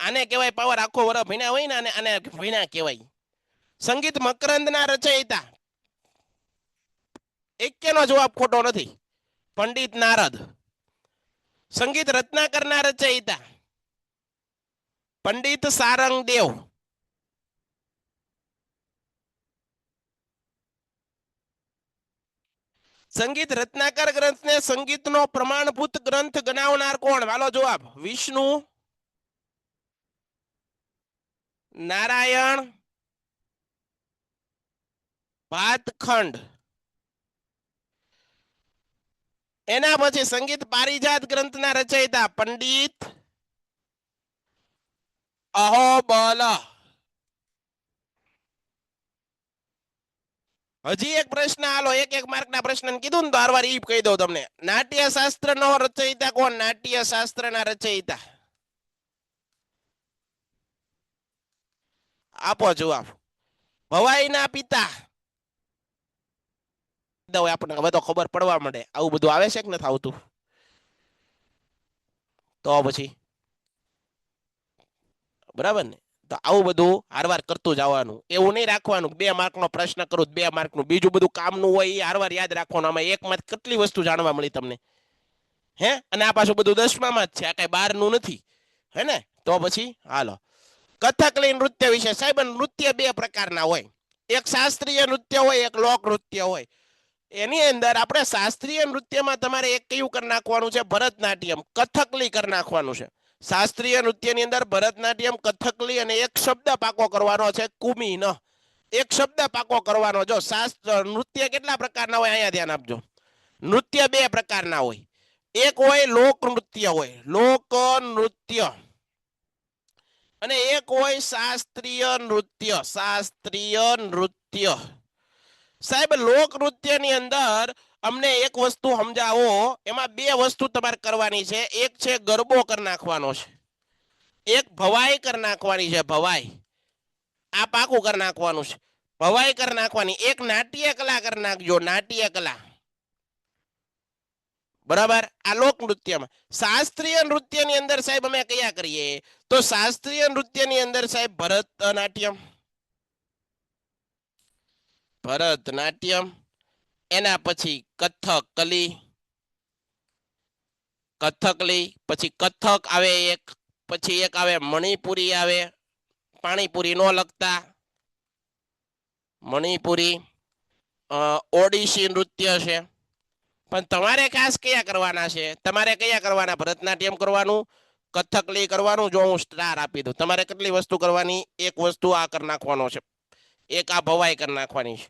આને કહેવાય પાવર. આખો વરસ ભીના હોય ને, આને ભીના કહેવાય. સંગીત મકરંદના રચયિતા, એકેનો જવાબ ખોટો નથી, પંડિત નારદ. સંગીત રત્નાકરના રચયિતા, પંડિત સારંગદેવ. સંગીત રત્નાકર ગ્રંથને સંગીતનો પ્રમાણભૂત ગ્રંથ ગણાવનાર કોણ? વાલો જવાબ. વિષ્ણુ, નારાયણ, ભાતખંડ. એના પછી સંગીત પારિજાત ગ્રંથના રચયિતા પંડિત અહોબલ. હજી એક પ્રશ્ન હાલો, એક એક માર્કના પ્રશ્ન કીધું ને તો હરવાર ઈ કહી દઉં તમને. નાટ્ય શાસ્ત્રનો રચયિતા કોણ? નાટ્ય શાસ્ત્રના રચયિતા આપો જવાબ. ભવાઈના પિતા. આપણને હવે તો ખબર પડવા માંડે આવું બધું આવે છે કે નથી આવતું. તો પછી બરાબર ને. તો આવું બધું હારવાર કરતું જવાનું, એવું નહીં રાખવાનું 2 માર્કનો પ્રશ્ન કરું 2 માર્કનું, બીજું બધું કામનું હોય એ હારવાર યાદ રાખવાનું. આમાં એકમાં કેટલી વસ્તુ જાણવા મળી તમને, હે? અને આ પાછું બધું 10મામાં જ છે, આ કઈ 12નું નથી, હે ને? તો પછી હાલો, કથકલી નૃત્ય વિશે સાહેબ. નૃત્ય 2 પ્રકારના હોય, એક શાસ્ત્રીય નૃત્ય હોય, એક લોક નૃત્ય હોય. એની અંદર આપણે શાસ્ત્રીય નૃત્યમાં તમારે એક કયું કરી નાખવાનું છે? ભરતનાટ્યમ. કથકલી કરી નાખવાનું છે. શાસ્ત્રીય નૃત્યની અંદર ભરતનાટ્યમ, કથકલી અને એક શબ્દ પાકો કરવાનો છે, કુમીન. એક શબ્દ પાકો કરવાનો. જો શાસ્ત્ર નૃત્ય કેટલા પ્રકારના હોય અહીંયા ધ્યાન આપજો. નૃત્ય 2 પ્રકારના હોય, એક હોય લોક નૃત્ય, હોય લોક નૃત્ય, અને એક હોય શાસ્ત્રીય નૃત્ય. શાસ્ત્રીય નૃત્ય સાહેબ, લોક નૃત્યની અંદર અમને એક વસ્તુ સમજાવો, એમાં 2 વસ્તુ તમારે કરવાની છે. એક છે ગરબો કરી નાખવાનો છે, એક ભવાઈ કરી નાખવાની છે. ભવાઈ આ પાકું કરી નાખવાનું છે, ભવાઈ કરી નાખવાની. એક નાટ્ય કલા કરી નાખજો, નાટ્ય કલા. બરાબર. આ લોક નૃત્યમાં. શાસ્ત્રીય નૃત્યની અંદર સાહેબ અમે કયા કરીએ? તો શાસ્ત્રીય નૃત્યની અંદર સાહેબ ભરતનાટ્યમ, ભરતનાટ્યમ, એના પછી કથકલી, કથકલી પછી કથક આવે એક, પછી એક આવે મણિપુરી આવે, પાણીપુરી નો લગતા, મણિપુરી. ઓડિશી નૃત્ય છે. પણ તમારે ખાસ કયા કરવાના છે? તમારે કયા કરવાના? ભરતનાટ્યમ કરવાનું, કથકલી કરવાનું. જો હું સ્ટાર આપી દઉં, તમારે કેટલી વસ્તુ કરવાની? એક વસ્તુ આ કરી નાખવાનો છે, એક આ ભવાઈ કરી નાખવાની છે,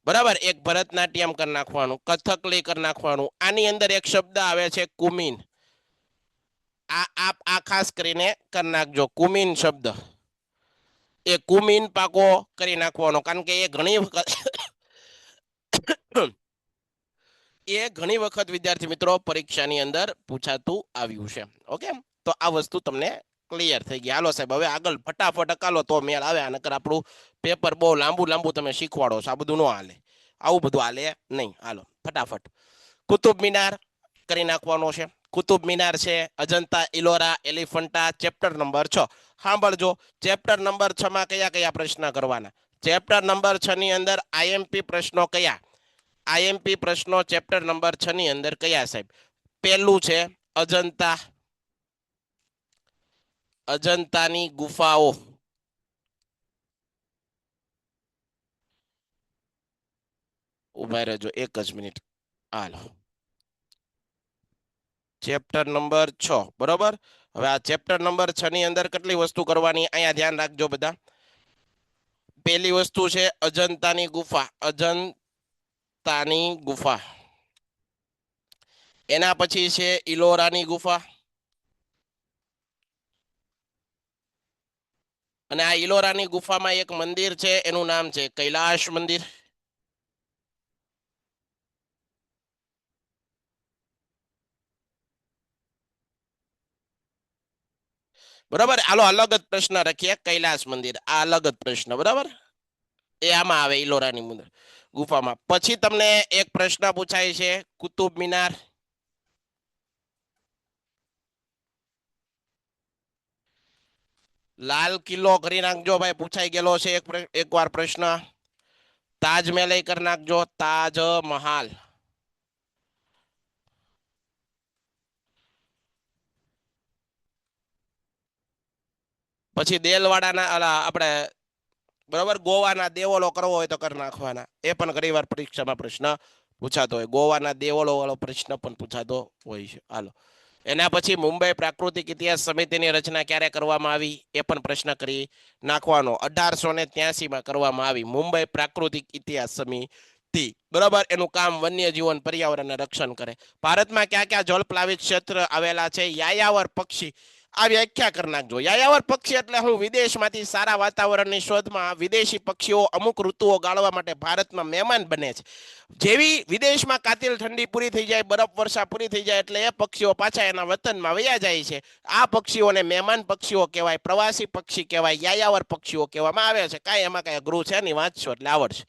બરાબર. એક ભરતનાટ્યમ કરી નાખવાનું, કથકલી કરી નાખવાનું. આની અંદર એક શબ્દ આવે છે કુમીન. આ ખાસ કરીને કરી નાખજો, કુમીન શબ્દ. એ કુમીન પાકો કરી નાખવાનો, કારણ કે એ ઘણી વખત એ ઘણી વખત વિદ્યાર્થી મિત્રો પરીક્ષાની અંદર પૂછાતું આવ્યું છે. ઓકે, તો આ વસ્તુ તમને ક્લિયર થઈ ગઈ. હાલો સાહેબ, હવે આગળ ફટાફટ અકાલો તો મેળ આવે. નકર આપણું પેપર બહુ લાંબુ તમે શીખવાડો છો, આ બધું ન હાલે, આવું બધું હાલે નહીં. હાલો ફટાફટ. કુતુબ મિનાર કરી નાખવાનો છે. કુતુબ મિનાર છે, અજંતા ઇલોરા એલિફન્ટા, ચેપ્ટર નંબર 6. સાંભળજો, ચેપ્ટર નંબર 6 માં કયા કયા પ્રશ્ન કરવાના? ચેપ્ટર નંબર 6 ની અંદર આઈએમપી પ્રશ્નો કયા? આઈએમપી પ્રશ્નો ચેપ્ટર નંબર 6 ની અંદર કયા સાહેબ? પહેલું છે અજંતા, અજંતાની ગુફાઓ. ઉભા રહેજો એક જ મિનિટ. હાલો, ચેપ્ટર નંબર 6, બરોબર. હવે આ ચેપ્ટર નંબર 6 ની અંદર કેટલી વસ્તુ કરવાની અહીંયા ધ્યાન રાખજો બધા. પહેલી વસ્તુ છે અજંતાની ગુફા, અજંતાની ગુફા. એના પછી છે ઇલોરાની ગુફા, અને આ ઇલોરાની ગુફામાં એક મંદિર છે, એનું નામ છે કૈલાશ મંદિર. બરાબર. હાલો અલગ જ પ્રશ્ન રાખીએ, કૈલાશ મંદિર આ અલગ જ પ્રશ્ન, બરાબર. એ આમાં આવે ઇલોરાની મંદિર ગુફામાં. પછી તમને એક પ્રશ્ન પૂછાય છે કુતુબ મિનાર. લાલ કિલ્લો કરી નાખજો ભાઈ, પૂછાઈ ગયેલો છે એક વાર પ્રશ્ન. તાજમહેલ કરી નાખજો, તાજમહાલ. પછી દેલવાડાના આપણે બરાબર ગોવાના દેવોલો કરવો હોય તો કરી નાખવાના, એ પણ ઘણી વાર પરીક્ષામાં પ્રશ્ન પૂછાતો હોય. ગોવાના દેવોલો વાળો પ્રશ્ન પણ પૂછાતો હોય છે. હાલો, એના પછી મુંબઈ પ્રાકૃતિક ઇતિહાસ સમિતિની રચના ક્યારે કરવામાં આવી? એ પણ પ્રશ્ન કરી નાખવાનો. 1883 માં કરવામાં આવી મુંબઈ પ્રાકૃતિક ઇતિહાસ સમિતિ. નથી, બરાબર. એનું કામ વન્ય જીવન પર્યાવરણને રક્ષણ કરે. ભારતમાં ક્યાં ક્યાં જળપ્લાવિત ક્ષેત્ર આવેલા છે? યાયાવર પક્ષી, આ વ્યાખ્યા કરી નાખજો. યાયાવર પક્ષી એટલે હું વિદેશમાંથી સારા વાતાવરણની શોધમાં વિદેશી પક્ષીઓ અમુક ઋતુઓ ગાળવા માટે ભારતમાં મહેમાન બને છે. જેવી વિદેશમાં કાતિલ ઠંડી પૂરી થઈ જાય, બરફ વર્ષા પૂરી થઈ જાય એટલે એ પક્ષીઓ પાછા એના વતનમાં વયા જાય છે. આ પક્ષીઓને મહેમાન પક્ષીઓ કહેવાય, પ્રવાસી પક્ષી કહેવાય, યાયાવર પક્ષીઓ કહેવામાં આવે છે. કાંઈ એમાં કાંઈ અઘરું છે નહીં, વાંચશો એટલે આવડશે.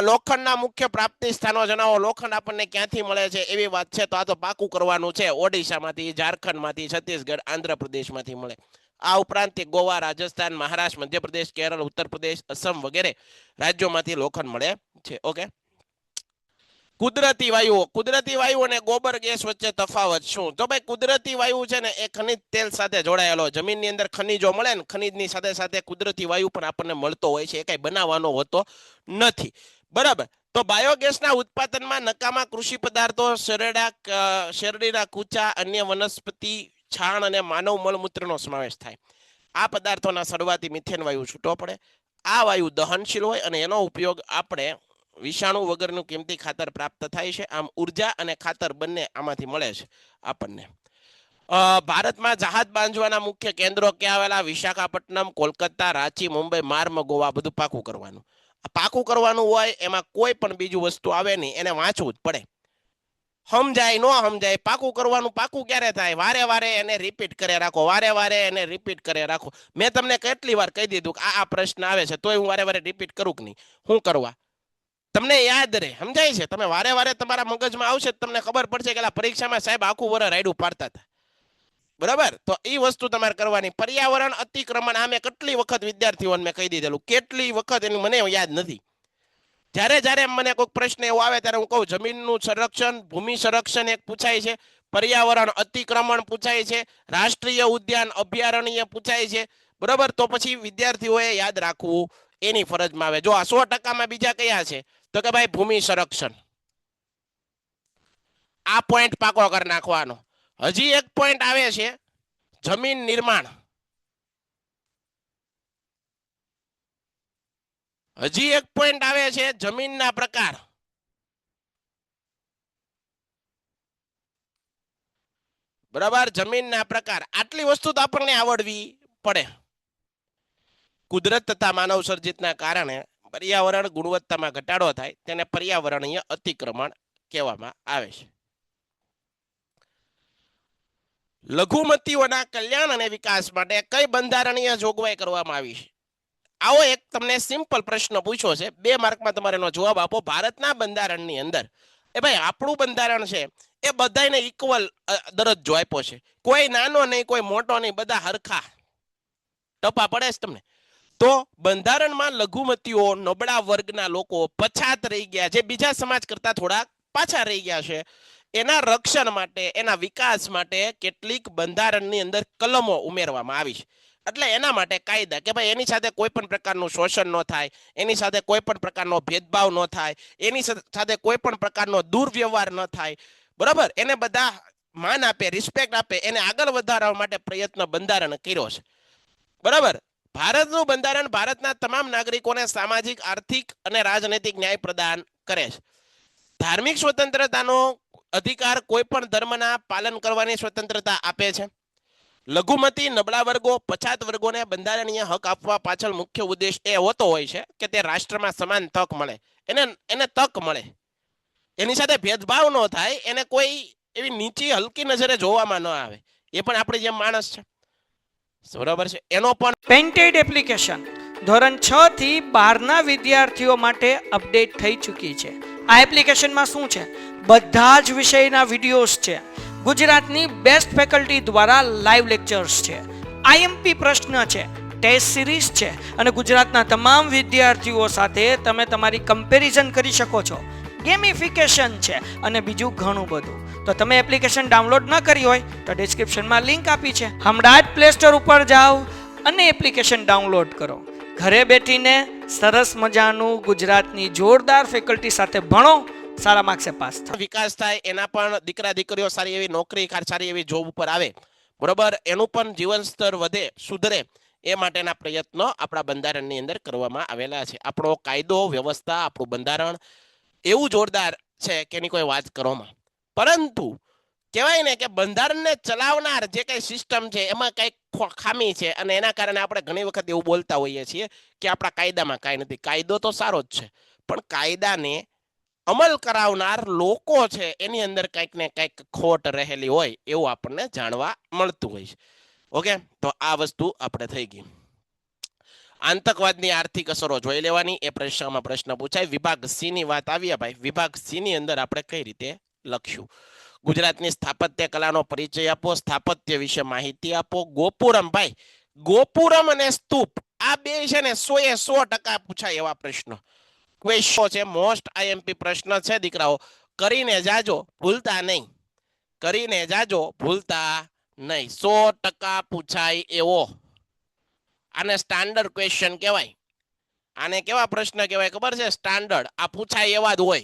લોખંડના મુખ્ય પ્રાપ્તિ સ્થાનો જણાવો. લોખંડ આપણને ક્યાંથી મળે છે એવી વાત છે તો આ તો પાકું કરવાનું છે. ઓડિશામાંથી, ઝારખંડમાંથી, છત્તીસગઢ, આંધ્રપ્રદેશમાંથી મળે. આ ઉપરાંત ગોવા, રાજસ્થાન, મહારાષ્ટ્ર, મધ્યપ્રદેશ, કેરળ, ઉત્તર પ્રદેશ, અસમ વગેરે રાજ્યોમાંથી લોખંડ મળે છે. ઓકે. કુદરતી વાયુઓ. કુદરતી વાયુ અને ગોબર ગેસ વચ્ચે તફાવત શું? તો ભાઈ કુદરતી વાયુ છે ને એ ખનિજ તેલ સાથે જોડાયેલો. જમીનની અંદર ખનિજો મળે ને, ખનિજની સાથે સાથે કુદરતી વાયુ પણ આપણને મળતો હોય છે. એ કઈ બનાવવાનો હોતો નથી, બરાબર. તો બાયોગેસના ઉત્પાદનમાં નકામા કૃષિ પદાર્થો, શેરડીના કૂચા, અન્ય વનસ્પતિ છાણ અને માનવ મળમૂત્રનો સમાવેશ થાય. આ પદાર્થોના સળવાથી મિથેન વાયુ છૂટો પડે. આ વાયુ દહનશીલ હોય અને એનો ઉપયોગ આપણે વિષાણુ વગરનું કિંમતી ખાતર પ્રાપ્ત થાય છે. આમ ઉર્જા અને ખાતર બંને આમાંથી મળે છે આપણને. ભારતમાં જહાજ બાંધવાના મુખ્ય કેન્દ્રો ક્યાં આવેલા? વિશાખાપટ્ટનમ, કોલકાતા, રાંચી, મુંબઈ, માર્મ, ગોવા. બધું પાકું કરવાનું. પાકું કરવાનું હોય એમાં કોઈ પણ બીજું વસ્તુ આવે નહીં, એને વાંચવું જ પડે. સમજાય ન સમજાય, પાકું કરવાનું. પાકું ક્યારે થાય? વારે વારે એને રિપીટ કરે રાખો, વારે વારે એને રિપીટ કરે રાખો. મેં તમને કેટલી વાર કહી દીધું કે આ પ્રશ્ન આવે છે તોય હું વારે વારે રિપીટ કરું કે નહીં? શું કરવા? તમને યાદ રહે, સમજાય છે? તમે વારે વારે તમારા મગજમાં આવશે તમને ખબર પડશે કે પરીક્ષામાં સાહેબ આખું વરસ રાયડું પાડતા હતા, બરાબર. તો એ વસ્તુ તમારે કરવાની. પર્યાવરણ અતિક્રમણ, આ મેં કેટલી વખત વિદ્યાર્થીઓને મેં કહી દીધેલું, કેટલી વખત એનું મને યાદ નથી. જ્યારે જ્યારે મને કોઈ પ્રશ્ન એવો આવે ત્યારે હું કહું જમીનનું સંરક્ષણ, ભૂમિ સંરક્ષણ એક પૂછાય છે, પર્યાવરણ અતિક્રમણ પૂછાય છે, રાષ્ટ્રીય ઉદ્યાન અભયારણ્ય પૂછાય છે, બરાબર. તો પછી વિદ્યાર્થીઓએ યાદ રાખવું એની ફરજમાં આવે. જો આ 100%માં બીજા કયા છે? તો કે ભાઈ ભૂમિ સંરક્ષણ. આ પોઈન્ટ પાકો કરી નાખવાનો. હજી એક પોઈન્ટ આવે છે જમીન નિર્માણ. હજી એક પોઈન્ટ આવે છે જમીનના પ્રકાર. બરાબર, જમીનના પ્રકાર. આટલી વસ્તુ તો આપણને આવડવી પડે. કુદરત તથા માનવ સર્જિતના કારણે પર્યાવરણ ગુણવત્તામાં ઘટાડો થાય તેને પર્યાવરણીય અતિક્રમણ કહેવામાં આવે છે. લઘુમતીઓના કલ્યાણ અને વિકાસ માટે કઈ બંધારણીય જોગવાઈ કરવામાં આવી છે? આવો એક તમને સિમ્પલ પ્રશ્ન પૂછ્યો છે, 2 માર્કમાં તમારે એનો જવાબ આપો. ભારતના બંધારણની અંદર એ ભાઈ આપણું બંધારણ છે એ બધાને ઇક્વલ દરજ્જો આપ્યો છે. કોઈ નાનો નહીં, કોઈ મોટો નહીં, બધા હરખા. ટપા પડે છે તમને? તો બંધારણમાં લઘુમતીઓ, નબળા વર્ગના લોકો, પછાત રહી ગયા, જે બીજા સમાજ કરતા થોડા પાછા રહી ગયા છે, એના રક્ષણ માટે, એના વિકાસ માટે કેટલીક બંધારણની અંદર કલમો ઉમેરવામાં આવી છે. એટલે એના માટે કાયદા કે ભાઈ એની સાથે કોઈ પણ પ્રકારનું શોષણ ન થાય, એની સાથે કોઈ પણ પ્રકારનો ભેદભાવ ન થાય, એની સાથે કોઈ પણ પ્રકારનો દુર્વ્યવહાર ન થાય, બરાબર. એને બધા માન આપે, રિસ્પેક્ટ આપે, એને આગળ વધારવા માટે પ્રયત્ન બંધારણ કર્યો છે, બરાબર. ભારતનું બંધારણ ભારતના તમામ નાગરિકોને સામાજિક, આર્થિક અને રાજનૈતિક ન્યાય પ્રદાન કરે છે. ધાર્મિક સ્વતંત્રતાનો અધિકાર, કોઈ પણ ધર્મના પાલન કરવાની સ્વતંત્રતા આપે છે. લઘુમતી, નબળા વર્ગો, પછાત વર્ગોને બંધારણીય હક આપવા પાછળ મુખ્ય ઉદ્દેશ એ હોતો હોય છે કે તે રાષ્ટ્રમાં સમાન તક મળે, એને તક મળે, એની સાથે ભેદભાવ ન થાય, એને કોઈ એવી નીચી હલકી નજરે જોવામાં ન આવે. એ પણ આપણે જેમ માણસ છે, બરાબર છે. એનો પણ પેન્ટેડ એપ્લિકેશન ધોરણ 6 થી 12ના વિદ્યાર્થીઓ માટે અપડેટ થઈ ચૂકી છે. આ એપ્લિકેશનમાં શું છે? બધા જ વિષયના વિડીયોઝ છે. ગુજરાતની બેસ્ટ ફેકલ્ટી દ્વારા લાઈવ લેક્ચર્સ છે, આઈએમપી પ્રશ્ન છે, ટેસ્ટ સિરીઝ છે અને ગુજરાતના તમામ વિદ્યાર્થીઓ સાથે તમે તમારી કમ્પેરિઝન કરી શકો છો. ગેમિફિકેશન છે અને બીજું ઘણું બધું. તો તમે એપ્લિકેશન ડાઉનલોડ ન કરી હોય તો ડિસ્ક્રિપ્શનમાં લિંક આપી છે, હમણાં જ પ્લે સ્ટોર ઉપર જાઓ અને એપ્લિકેશન ડાઉનલોડ કરો. ઘરે બેઠીને સરસ મજાનું ગુજરાતની જોરદાર ફેકલ્ટી સાથે ભણો, સારા માર્ક્સે પાસ થાય, વિકાસ થાય, એના પણ દીકરા દીકરીઓ સારી એવી નોકરી, સારી એવી જોબ ઉપર આવે, બરોબર. એનું પણ જીવન સ્તર વધે, સુધરે, એ માટેના પ્રયત્નો આપણા બંધારણની અંદર કરવામાં આવેલા છે. આપણો કાયદો વ્યવસ્થા, આપણું બંધારણ એવું જોરદાર છે કે એની કોઈ વાત કરવામાં. પરંતુ કહેવાય ને કે બંધારણને ચલાવનાર જે કઈ સિસ્ટમ છે એમાં કઈક ખામી છે અને એના કારણે આપણે ઘણી વખત એવું બોલતા હોઈએ છીએ કે આપણા કાયદામાં કાંઈ નથી. કાયદો તો સારો જ છે, પણ કાયદાને અમલ કરાવનાર લોકો છે એની અંદર કંઈક ને કંઈક ખોટ રહેલી હોય એવું આપણને જાણવા મળતું હોય છે. ઓકે, તો આ વસ્તુ આપણે થઈ ગઈ. આતંકવાદની આર્થિક અસરો જોઈ લેવાની, એ પ્રશ્નમાં પ્રશ્ન પૂછાય. વિભાગ સી ની વાત આવીએ ભાઈ. વિભાગ સી ની અંદર આપણે કઈ રીતે લખશું? ગુજરાતની સ્થાપત્ય કલાનો પરિચય આપો, સ્થાપત્ય વિશે માહિતી આપો. ગોપુરમ ભાઈ, ગોપુરમ અને સ્તૂપ આ બે છે ને 100% પૂછાય એવા પ્રશ્નો. ક્વેશ્ચન છે, મોસ્ટ આઈએમપી પ્રશ્ન છે દીકરાઓ. કરીને જાજો, ભૂલતા નહીં. કરીને જાજો, ભૂલતા નહીં. 100% પૂછાય એવો. આને સ્ટાન્ડર્ડ ક્વેશ્ચન કહેવાય. આને કેવા પ્રશ્ન કહેવાય ખબર છે? સ્ટાન્ડર્ડ. આ પૂછાય એવા જ હોય.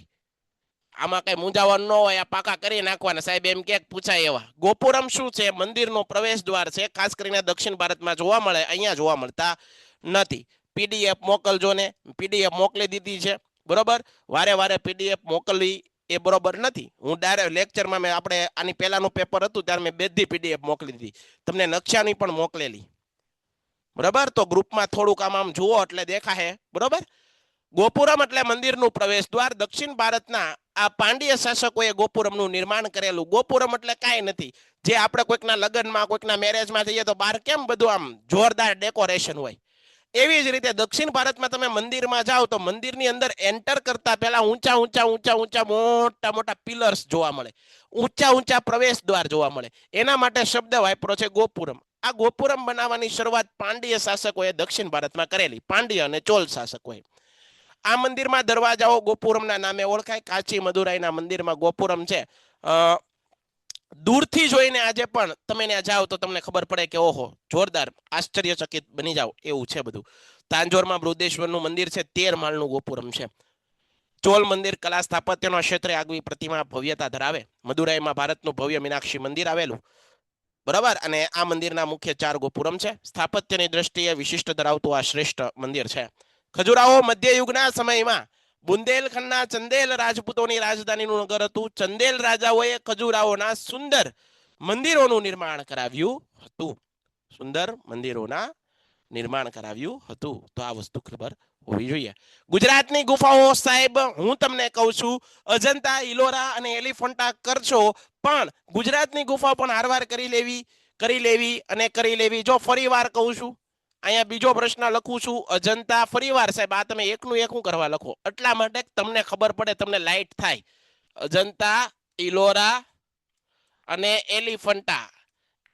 આમાં કઈ મૂંઝાવણ ન હોય, આ પાકા કરી નાખવાના. સાહેબ એમ કે પૂછાય એવા. ગોપુરમ શું છે? મંદિરનો પ્રવેશ દ્વાર છે. ખાસ કરીને દક્ષિણ ભારતમાં જોવા મળે, અહીંયા જોવા મળતા નથી. પીડીએફ મોકલજો ને. પીડીએફ મોકલી દીધી છે, બરોબર. વારે વારે પીડીએફ મોકલવી એ બરોબર નથી. હું ડાયરેક્ટ લેક્ચરમાં મેં આપણે આની પહેલાનું પેપર હતું ત્યારે મેં બધી પીડીએફ મોકલી દીધી. તમને નકશાની પણ મોકલેલી, બરાબર. તો ગ્રુપમાં થોડુંક આમ જુઓ એટલે દેખાય, બરોબર. ગોપુરમ એટલે મંદિરનું પ્રવેશ દ્વાર. દક્ષિણ ભારતના આ પાંડ્ય શાસકોએ ગોપુરમનું નિર્માણ કરેલું. ગોપુરમ એટલે કાંઈ નથી. જે આપણે કોઈકના લગ્નમાં, કોઈકના મેરેજમાં જઈએ તો બહાર કેમ બધું આમ જોરદાર ડેકોરેશન હોય, એવી જ રીતે દક્ષિણ ભારતમાં તમે મંદિરમાં જાઓ તો મંદિરની અંદર એન્ટર કરતા પહેલા ઊંચા ઊંચા ઊંચા ઊંચા મોટા મોટા પિલર્સ જોવા મળે, ઊંચા ઊંચા પ્રવેશ દ્વાર જોવા મળે. એના માટે શબ્દ વાપરો છે ગોપુરમ. આ ગોપુરમ બનાવવાની શરૂઆત પાંડ્ય શાસકોએ દક્ષિણ ભારતમાં કરેલી, પાંડ્ય અને ચોલ શાસકોએ. આ મંદિરમાં દરવાજાઓ ગોપુરમના નામે ઓળખાય. કાચી મદુરાઈના મંદિરમાં ગોપુરમ છે. દૂરથી જોઈને આજે પણ તમે ત્યાં જાઓ તો તમને ખબર પડે કે ઓહો, જોરદાર, આશ્ચર્યચકિત બની જાઓ એવું છે બધું. તાંજોરમાં બૃહદેશ્વરનું મંદિર છે, 13 માળનું ગોપુરમ છે. ચોલ મંદિર કલા સ્થાપત્યના ક્ષેત્રે આગવી પ્રતિમા ભવ્યતા ધરાવે. મદુરાઈમાં ભારતનું ભવ્ય મીનાક્ષી મંદિર આવેલું, બરાબર. અને આ મંદિરના મુખ્ય 4 ગોપુરમ છે. સ્થાપત્યની દ્રષ્ટિએ વિશિષ્ટ ધરાવતું આ શ્રેષ્ઠ મંદિર છે. ખજુરાહો મધ્યયુગના સમયમાં બુંદેલખંડના ચંદેલ રાજપૂતોની રાજધાનીનું નગર હતું. ચંદેલ રાજાઓએ ખજુરાહોના સુંદર મંદિરોનું નિર્માણ કરાવ્યું હતું. સુંદર મંદિરોના નિર્માણ કરાવ્યું હતું. તો આ વસ્તુ ખબર હોવી જોઈએ. ગુજરાતની ગુફાઓ સાહેબ હું તમને કહું છું, અજંતા, ઇલોરા અને એલિફન્ટા કરશો, પણ ગુજરાતની ગુફા પણ હારવાર કરી લેવી. જો ફરી વાર કહું છું, અહીંયા બીજો પ્રશ્ન લખું છું, અજંતા ફરીવાર સાહેબ. આ તમે એકનું એક કરવા લખો એટલા માટે તમને ખબર પડે, તમને લાઈટ થાય. અજંતા, ઇલોરા અને એલિફન્ટા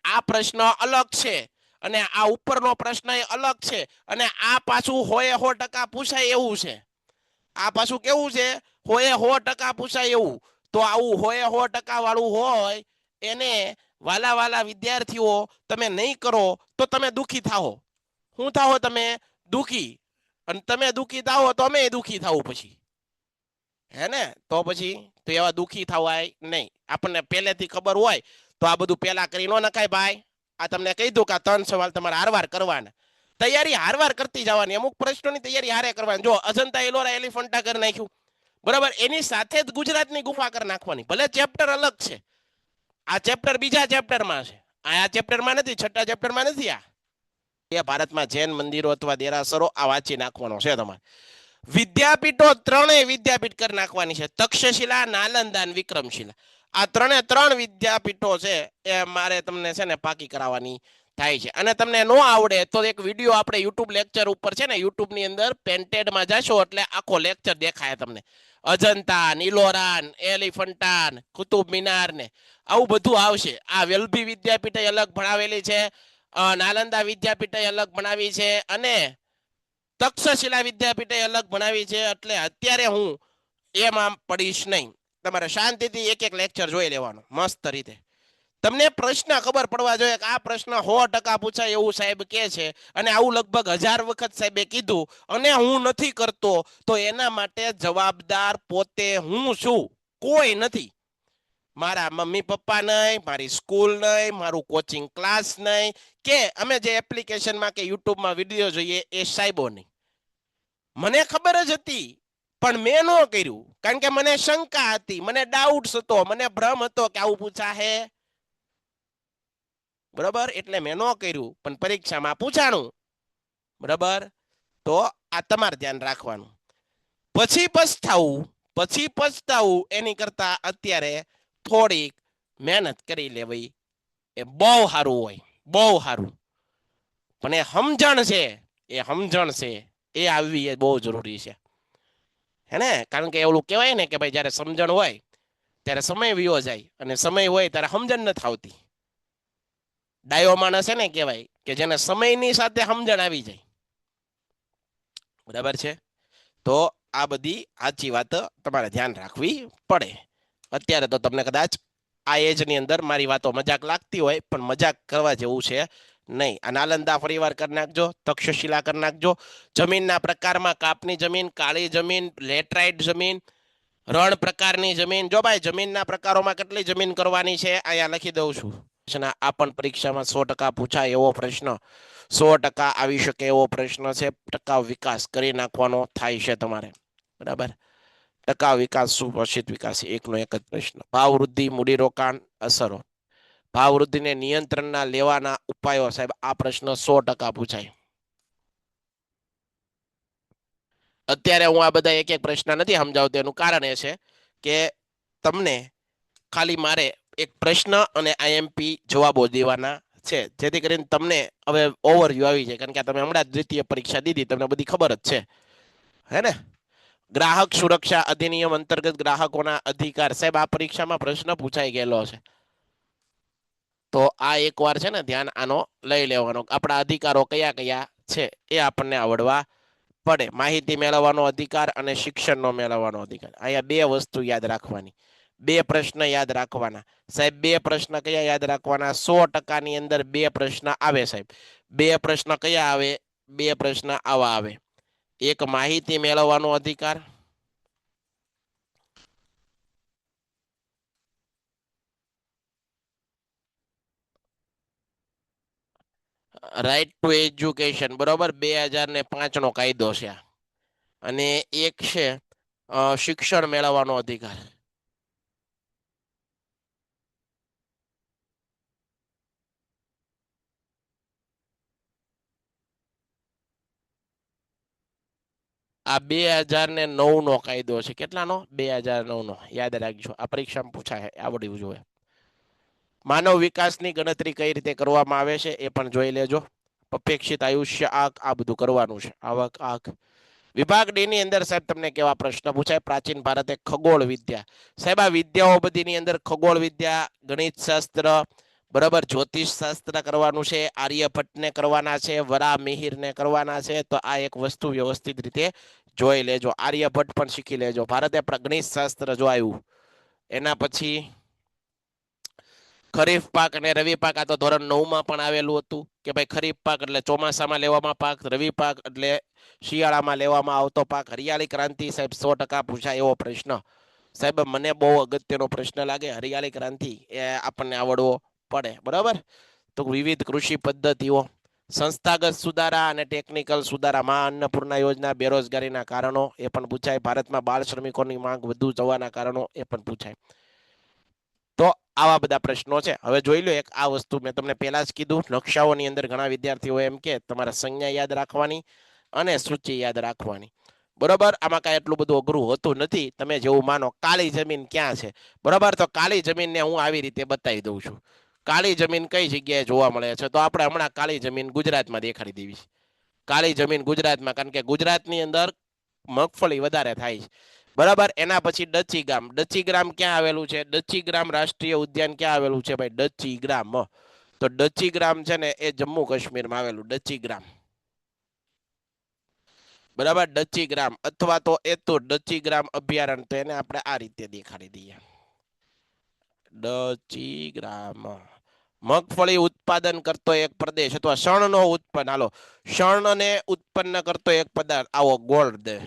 આ પ્રશ્ન અલગ છે અને આ ઉપરનો પ્રશ્ન એ અલગ છે. અને આ પાછું 100% પૂછાય એવું છે. આ પાછું કેવું છે? 100% પૂછાય એવું. તો આવું 100% વાળું હોય એને વાલા વાલા વિદ્યાર્થીઓ તમે નહીં કરો તો તમે દુઃખી થાઓ. શું થાઓ તમે? દુઃખી. અને તમે દુઃખી થાઓ તો અમે દુઃખી થાવું પછી, હે ને? તો પછી તો એવા દુઃખી થવાય નહીં. આપણને પહેલેથી ખબર હોય તો આ બધું પહેલા કરી ન નખાય ભાઈ. આ તમને કહી દઉં કે આ 3 સવાલ તમારે હારવાર કરવાના. તૈયારી હારવાર કરતી જવાની. અમુક પ્રશ્નોની તૈયારી હારે કરવાની. જો અજંતા, ઇલોરા, એલિફન્ટા કરી નાખ્યું, બરાબર. એની સાથે જ ગુજરાતની ગુફા કરી નાખવાની. ભલે ચેપ્ટર અલગ છે, આ ચેપ્ટર બીજા ચેપ્ટરમાં છે, આ ચેપ્ટરમાં નથી, 6ઠા ચેપ્ટરમાં નથી. આ ભારતમાં જૈન મંદિરો અથવા દેરાસરો આ વાંચી નાખવાનો છે તમારે. વિદ્યાપીઠો 3 વિદ્યાપીઠ કરી નાખવાની છે. તક્ષશિલા, નાલંદા અને વિક્રમશિલા. આ 3 વિદ્યાપીઠો છે એ મારે તમને છે ને પાકી કરાવવાની થાય છે. અને તમને ન આવડે તો એક વિડીયો આપણે યુટ્યુબ લેક્ચર ઉપર છે ને, યુટ્યુબ ની અંદર પેન્ટેડમાં જશો એટલે આખો લેક્ચર દેખાય તમને. અજંતા, ઇલોરા, એલિફન્ટા, કુતુબ મિનાર ને આવું બધું આવશે. આ વેલ્ભી વિદ્યાપીઠ અલગ ભણાવેલી છે, નાલંદા વિદ્યાપીઠ અલગ ભણાવી છે અને તક્ષશિલા વિદ્યાપીઠે અલગ ભણાવી છે. એટલે અત્યારે હું એમાં પડીશ નહીં. તમારે શાંતિથી એક લેક્ચર જોઈ લેવાનો મસ્ત રીતે. તમને પ્રશ્ન ખબર પડવા જોઈએ કે આ પ્રશ્ન 100% પૂછાય એવું સાહેબ કે છે અને આવું લગભગ 1000 વખત સાહેબે કીધું અને હું નથી કરતો તો એના માટે જવાબદાર પોતે હું છું, કોઈ નથી. મારા મમ્મી પપ્પા નહીં, મારી સ્કૂલ નહીં, મારું કોચિંગ ક્લાસ નહીં, કે અમે જે એપ્લિકેશનમાં કે યુટ્યુબમાં વિડીયો જોઈએ એ સાહેબો નહીં. મને ખબર જ હતી પણ મેં ન કર્યું કારણ કે મને શંકા હતી, મને ડાઉટ્સ હતો, મને ભ્રમ હતો કે આવું પૂછાશે, બરાબર, એટલે મેં ન કર્યું પણ પરીક્ષામાં પૂછાણું, બરાબર. તો આ તમારે ધ્યાન રાખવાનું. પછી પછતાવું એની કરતા અત્યારે થોડીક મહેનત કરી લેવી એ બહુ સારું હોય, બહુ સારું. પણ એ સમજણ છે એ આવવી એ બહુ જરૂરી છે, હે ને? કારણ કે એવું કહેવાય ને કે ભાઈ જ્યારે સમજણ હોય ત્યારે સમય વિયો જાય અને સમય હોય ત્યારે સમજણ નથી આવતી. ડાયો માણસ એને કહેવાય કે જેને સમયની સાથે સમજણ આવી જાય, બરાબર છે. તો આ બધી સાચી વાત તમારે ધ્યાન રાખવી પડે. અત્યારે તો તમને કદાચ આ એજની અંદર મારી વાતો મજાક લાગતી હોય પણ મજાક કરવા જેવું છે નહીં. આ નાલંદા ફરીવાર કરી નાખજો, તક્ષશિલા કરી નાખજો. જમીનના પ્રકારમાં કાપની જમીન, કાળી જમીન, લેટરાઇટ જમીન, રણ પ્રકારની જમીન. જો ભાઈ જમીનના પ્રકારોમાં કેટલી જમીન કરવાની છે અહીંયા લખી દઉં છું. આ પણ પરીક્ષામાં 100% પૂછાય એવો પ્રશ્ન, 100% આવી શકે એવો પ્રશ્ન છે. ટકાઉ વિકાસ કરી નાખવાનો થાય છે તમારે, બરાબર. ટકાઉ વિકાસ શું, વર્ષિત વિકાસ, એકનો એક જ પ્રશ્ન. ભાવ વૃદ્ધિ, મૂડીરોકાણ અસરો, ભાવ વૃદ્ધિને નિયંત્રણના લેવાના ઉપાયો, સાહેબ આ પ્રશ્ન 100% પૂછાય. અત્યારે હું આ બધા એક એક પ્રશ્ન નથી સમજાવતો, એનું કારણ એ છે કે તમને ખાલી મારે એક પ્રશ્ન અને આઈએમપી જવાબો દેવાના છે, જેથી કરીને તમને હવે ઓવરવ્યુ આવી જાય. કારણ કે તમે હમણાં જ દ્વિતીય પરીક્ષા દીધી, તમને બધી ખબર જ છે, હે ને? ગ્રાહક સુરક્ષા અધિનિયમ અંતર્ગત ગ્રાહકોના અધિકાર, સાહેબ આ પરીક્ષામાં પ્રશ્ન પૂછાઈ ગયેલો છે. તો આ એકવાર છે ને ધ્યાન આનો લઈ લેવાનો. આપણા અધિકારો કયા કયા છે એ આપણને આવડવા પડે. માહિતી મેળવવાનો અધિકાર અને શિક્ષણનો મેળવવાનો અધિકાર. અહીંયા બે વસ્તુ યાદ રાખવાની, બે પ્રશ્ન યાદ રાખવાના. સાહેબ બે પ્રશ્ન કયા યાદ રાખવાના? 100% ની અંદર બે પ્રશ્ન આવે સાહેબ. બે પ્રશ્ન કયા આવે? બે પ્રશ્ન આવા આવે. એક માહિતી મેળવવાનો અધિકાર, રાઈટ ટુ એજ્યુકેશન, બરોબર, 2005 નો કાયદો છે. અને એક છે શિક્ષણ મેળવવાનો અધિકાર. આ 2009 નો કાયદો છે. કેટલાનો? 2009 નો. યાદ રાખજો, આ પરીક્ષામાં પૂછાય, આવડવું જોઈએ. માનવ વિકાસની ગણતરી કઈ રીતે કરવામાં આવે છે એ પણ જોઈ લેજો. અપેક્ષિત આયુષ્ય આંક, આ બધું કરવાનું છે. આવક આંક. વિભાગ ડી ની અંદર સાહેબ તમને કેવા પ્રશ્ન પૂછાય? પ્રાચીન ભારતે ખગોળ વિદ્યા, સાહેબ આ વિદ્યાઓ બધીની અંદર ખગોળ વિદ્યા, ગણિત શાસ્ત્ર, બરાબર, જ્યોતિષ શાસ્ત્ર કરવાનું છે, આર્યભટ્ટને કરવાના છે, વરા મિહિરને કરવાના છે. તો આ એક વસ્તુ વ્યવસ્થિત રીતે જોઈ લેજો. આર્યભટ્ટ પણ શીખી લેજો. ભારતે ગણિત શાસ્ત્ર જો આવ્યું, એના પછી ખરીફ પાક અને રવિ પાક, આ તો ધોરણ 9 માં પણ આવેલું હતું કે ભાઈ ખરીફ પાક એટલે ચોમાસામાં લેવામાં પાક, રવિ પાક એટલે શિયાળામાં લેવામાં આવતો પાક. હરિયાળી ક્રાંતિ, સાહેબ 100% પૂછાય એવો પ્રશ્ન. સાહેબ મને બહુ અગત્યનો પ્રશ્ન લાગે હરિયાળી ક્રાંતિ, એ આપણને આવડવો પડે, બરાબર. તો વિવિધ કૃષિ પદ્ધતિઓ, સંસ્થાગત સુધારા અને ટેકનિકલ સુધારા, મા અન્નપૂર્ણા યોજના, બેરોજગારીના કારણો, એ પણ પૂછાય. ભારતમાં બાળ શ્રમિકોની માંગ વધુ થવાના કારણો, એ પણ પૂછાય. તો આવા બધા પ્રશ્નો છે. હવે જોઈ લો એક આ વસ્તુ મેં તમને પહેલા જ કીધું, નકશાઓની અંદર ઘણા વિદ્યાર્થીઓ એમ કે તમારે સંજ્ઞા યાદ રાખવાની અને સૂચિ યાદ રાખવાની, બરોબર. આમાં કાંઈ એટલું બધું અઘરું હોતું નથી, તમે જેવું માનો. કાળી જમીન ક્યાં છે, બરોબર? તો કાળી જમીનને હું આવી રીતે બતાવી દઉં છું. કાળી જમીન કઈ જગ્યાએ જોવા મળે છે? તો આપણે હમણાં કાળી જમીન ગુજરાતમાં દેખાડી દેવી. કાળી જમીન ગુજરાતમાં, કારણ કે ગુજરાતની અંદર મગફળી વધારે થાય છે, બરાબર. એના પછી ડચી ગામ, ડચી ગ્રામ ક્યાં આવેલું છે? ડચી ગ્રામ રાષ્ટ્રીય ઉદ્યાન ક્યાં આવેલું છે ભાઈ? ડચી ગ્રામ. તો ડચી ગ્રામ છે ને એ જમ્મુ કાશ્મીરમાં આવેલું, ડચી ગ્રામ, બરાબર. ડચી ગ્રામ અથવા તો એ તો ડચી ગ્રામ અભયારણ્ય, તો એને આપણે આ રીતે દેખાડી દઈએ. ડચી ગ્રામ મગફળી ઉત્પાદન કરતો એક પ્રદેશ અથવા શણનો ઉત્પન્ન, હાલો, શણને ઉત્પન્ન કરતો એક પદાર્થ, આવો ગોળ દે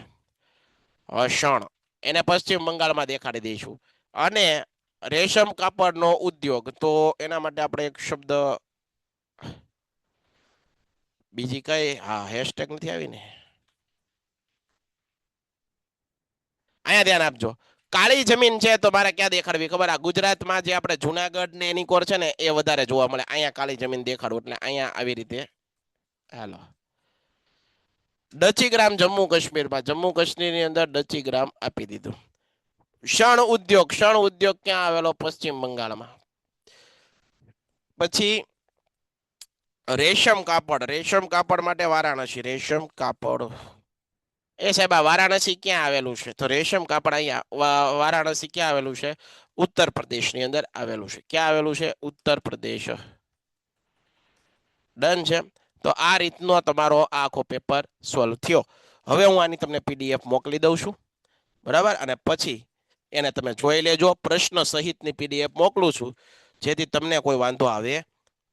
શણ, એને પશ્ચિમ બંગાળમાં દેખાડી દઈશું. અને રેશમ કાપડનો ઉદ્યોગ, તો એના માટે આપણે એક શબ્દ બીજી કઈ, હા હેશટેગ નથી આવી ને, અહીંયા ધ્યાન આપજો. કાળી જમીન છે તો મારે ક્યાં દેખાડવી ખબર? આ ગુજરાતમાં જે આપણે જુનાગઢ ને એની કોર છે ને એ વધારે જોવા મળે. અહીંયા કાળી જમીન દેખાડું એટલે અહીંયા આવી રીતે હાલો. ડચીગ્રામ જમ્મુ કાશ્મીરમાં, જમ્મુ કાશ્મીરની અંદર ડચીગ્રામ આપી દીધું. શણ ઉદ્યોગ ક્યાં આવેલો? પશ્ચિમ બંગાળમાં. પછી રેશમ કાપડ માટે વારાણસી. રેશમ કાપડ એ સાહેબ આ વારાણસી ક્યાં આવેલું છે? તો રેશમ કાપડ અહીંયા વારાણસી ક્યાં આવેલું છે? ઉત્તર પ્રદેશની અંદર આવેલું છે. ક્યાં આવેલું છે? ઉત્તર પ્રદેશ. ડન છે. તો આ રીતનો તમારો આખો પેપર સોલ્વ થયો. હવે હું આની તમને પીડીએફ મોકલી દઉં છું, બરાબર? અને પછી એને તમે જોઈ લેજો. પ્રશ્ન સહિતની પીડીએફ મોકલું છું જેથી તમને કોઈ વાંધો આવે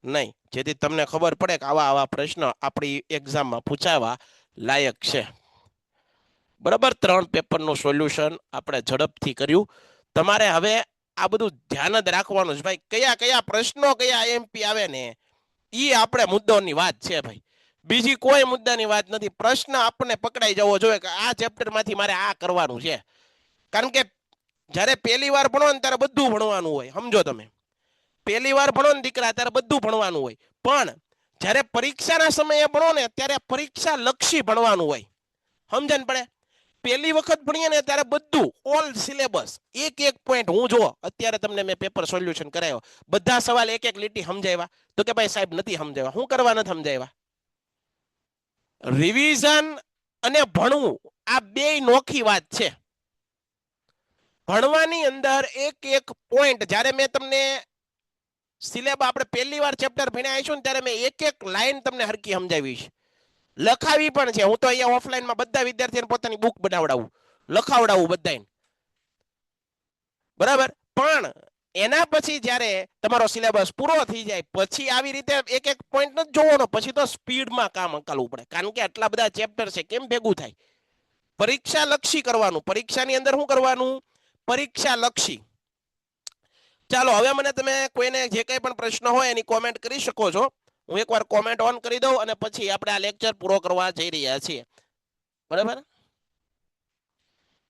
નહીં, જેથી તમને ખબર પડે કે આવા પ્રશ્ન આપણી એક્ઝામમાં પૂછાવા લાયક છે. બરાબર? 3 પેપરનું સોલ્યુશન આપણે ઝડપથી કર્યું. તમારે હવે આ બધું ધ્યાન જ રાખવાનું છે ભાઈ. કયા પ્રશ્નો કયા આઈએમપી આવે ને એ આપણે મુદ્દાની વાત છે ભાઈ, બીજી કોઈ મુદ્દાની વાત નથી. પ્રશ્ન આપણને પકડાઈ જવો જોઈએ કે આ ચેપ્ટરમાંથી મારે આ કરવાનું છે. કારણ કે જ્યારે પહેલી વાર ભણો ને ત્યારે બધું ભણવાનું હોય. સમજો તમે, પહેલી વાર ભણો ને દીકરા ત્યારે બધું ભણવાનું હોય, પણ જ્યારે પરીક્ષાના સમયે ભણો ને ત્યારે પરીક્ષા લક્ષી ભણવાનું હોય. સમજણ પડે? પહેલી વખત ભણીએ ને ત્યારે બધું ઓલ સિલેબસ એક પોઈન્ટ. હું જો અત્યારે તમને મેં પેપર સોલ્યુશન કરાયો, બધા સવાલ એક લીટી સમજાવ્યા તો કે ભાઈ સાહેબ નથી સમજાવ્યા. શું કરવા નથી સમજાવ્યા? રિવિઝન અને ભણવું આ બે નોખી વાત છે. ભણવાની અંદર એક પોઈન્ટ, જ્યારે મેં તમને સિલેબસ આપણે પહેલી વાર ચેપ્ટર ભણ્યા આવીશું ને ત્યારે મેં એક લાઈન તમને હરકી સમજાવી છે, લખાવી પણ છે. હું તો અહીંયા ઓફલાઈનમાં બધા વિદ્યાર્થીઓને પોતાની બુક બનાવડાવું, લખાવડાવું બધાને, બરાબર? પણ એના પછી જ્યારે તમારો સિલેબસ પૂરો થઈ જાય પછી આવી રીતે એક પોઈન્ટ નથી જોવાનો, પછી તો સ્પીડમાં કામ અંકાલવું પડે. કારણ કે આટલા બધા ચેપ્ટર છે, કેમ ભેગું થાય? પરીક્ષા લક્ષી કરવાનું. પરીક્ષાની અંદર શું કરવાનું? પરીક્ષા લક્ષી. ચાલો હવે મને તમે કોઈને જે કંઈ પણ પ્રશ્ન હોય એની કોમેન્ટ કરી શકો છો. હું એકવાર કોમેન્ટ ઓન કરી દઉં અને પછી આપણે આ લેક્ચર પૂરો કરવા જઈ રહ્યા છીએ, બરાબર?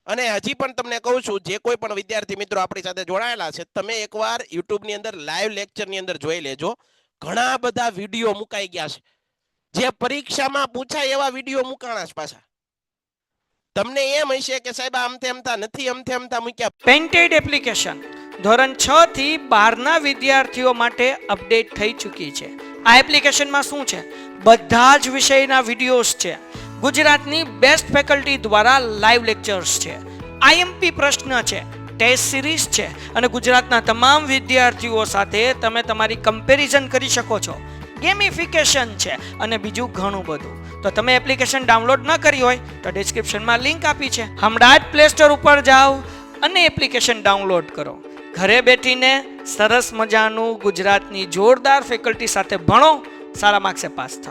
અને હજી પણ તમને કહું છું, જે કોઈ પણ વિદ્યાર્થી મિત્રો આપણી સાથે જોડાયેલા છે, તમે એકવાર YouTube ની અંદર લાઈવ લેક્ચર ની અંદર જોઈ લેજો. ઘણા બધા વિડીયો મુકાઈ ગયા છે, જે પરીક્ષામાં પૂછાય એવા વિડીયો મુકાણા છે પાછા. તમને એમ હશે કે સાહેબ આમથે અમથા નથી, અમથે અમથા મૂક્યા. પેન્ટેડ એપ્લિકેશન ધોરણ 6 થી 12ના વિદ્યાર્થીઓ માટે અપડેટ થઈ ચૂકી છે. આ એપ્લિકેશનમાં શું છે? બધા જ વિષયના વિડીયોઝ છે. ગુજરાતની બેસ્ટ ફેકલ્ટી દ્વારા લાઈવ લેક્ચર્સ છે, આઈએમપી પ્રશ્ન છે, ટેસ્ટ સિરીઝ છે અને ગુજરાતના તમામ વિદ્યાર્થીઓ સાથે તમે તમારી કમ્પેરિઝન કરી શકો છો. ગેમિફિકેશન છે અને બીજું ઘણું બધું. તો તમે એપ્લિકેશન ડાઉનલોડ ન કરી હોય તો ડિસ્ક્રિપ્શનમાં લિંક આપી છે, હમણાં જ પ્લે સ્ટોર ઉપર જાઓ અને એપ્લિકેશન ડાઉનલોડ કરો. ઘરે બેઠીને સરસ મજાનું ગુજરાતની જોરદાર ફેકલ્ટી સાથે ભણો, સારા માર્ક્સે પાસ થાઓ.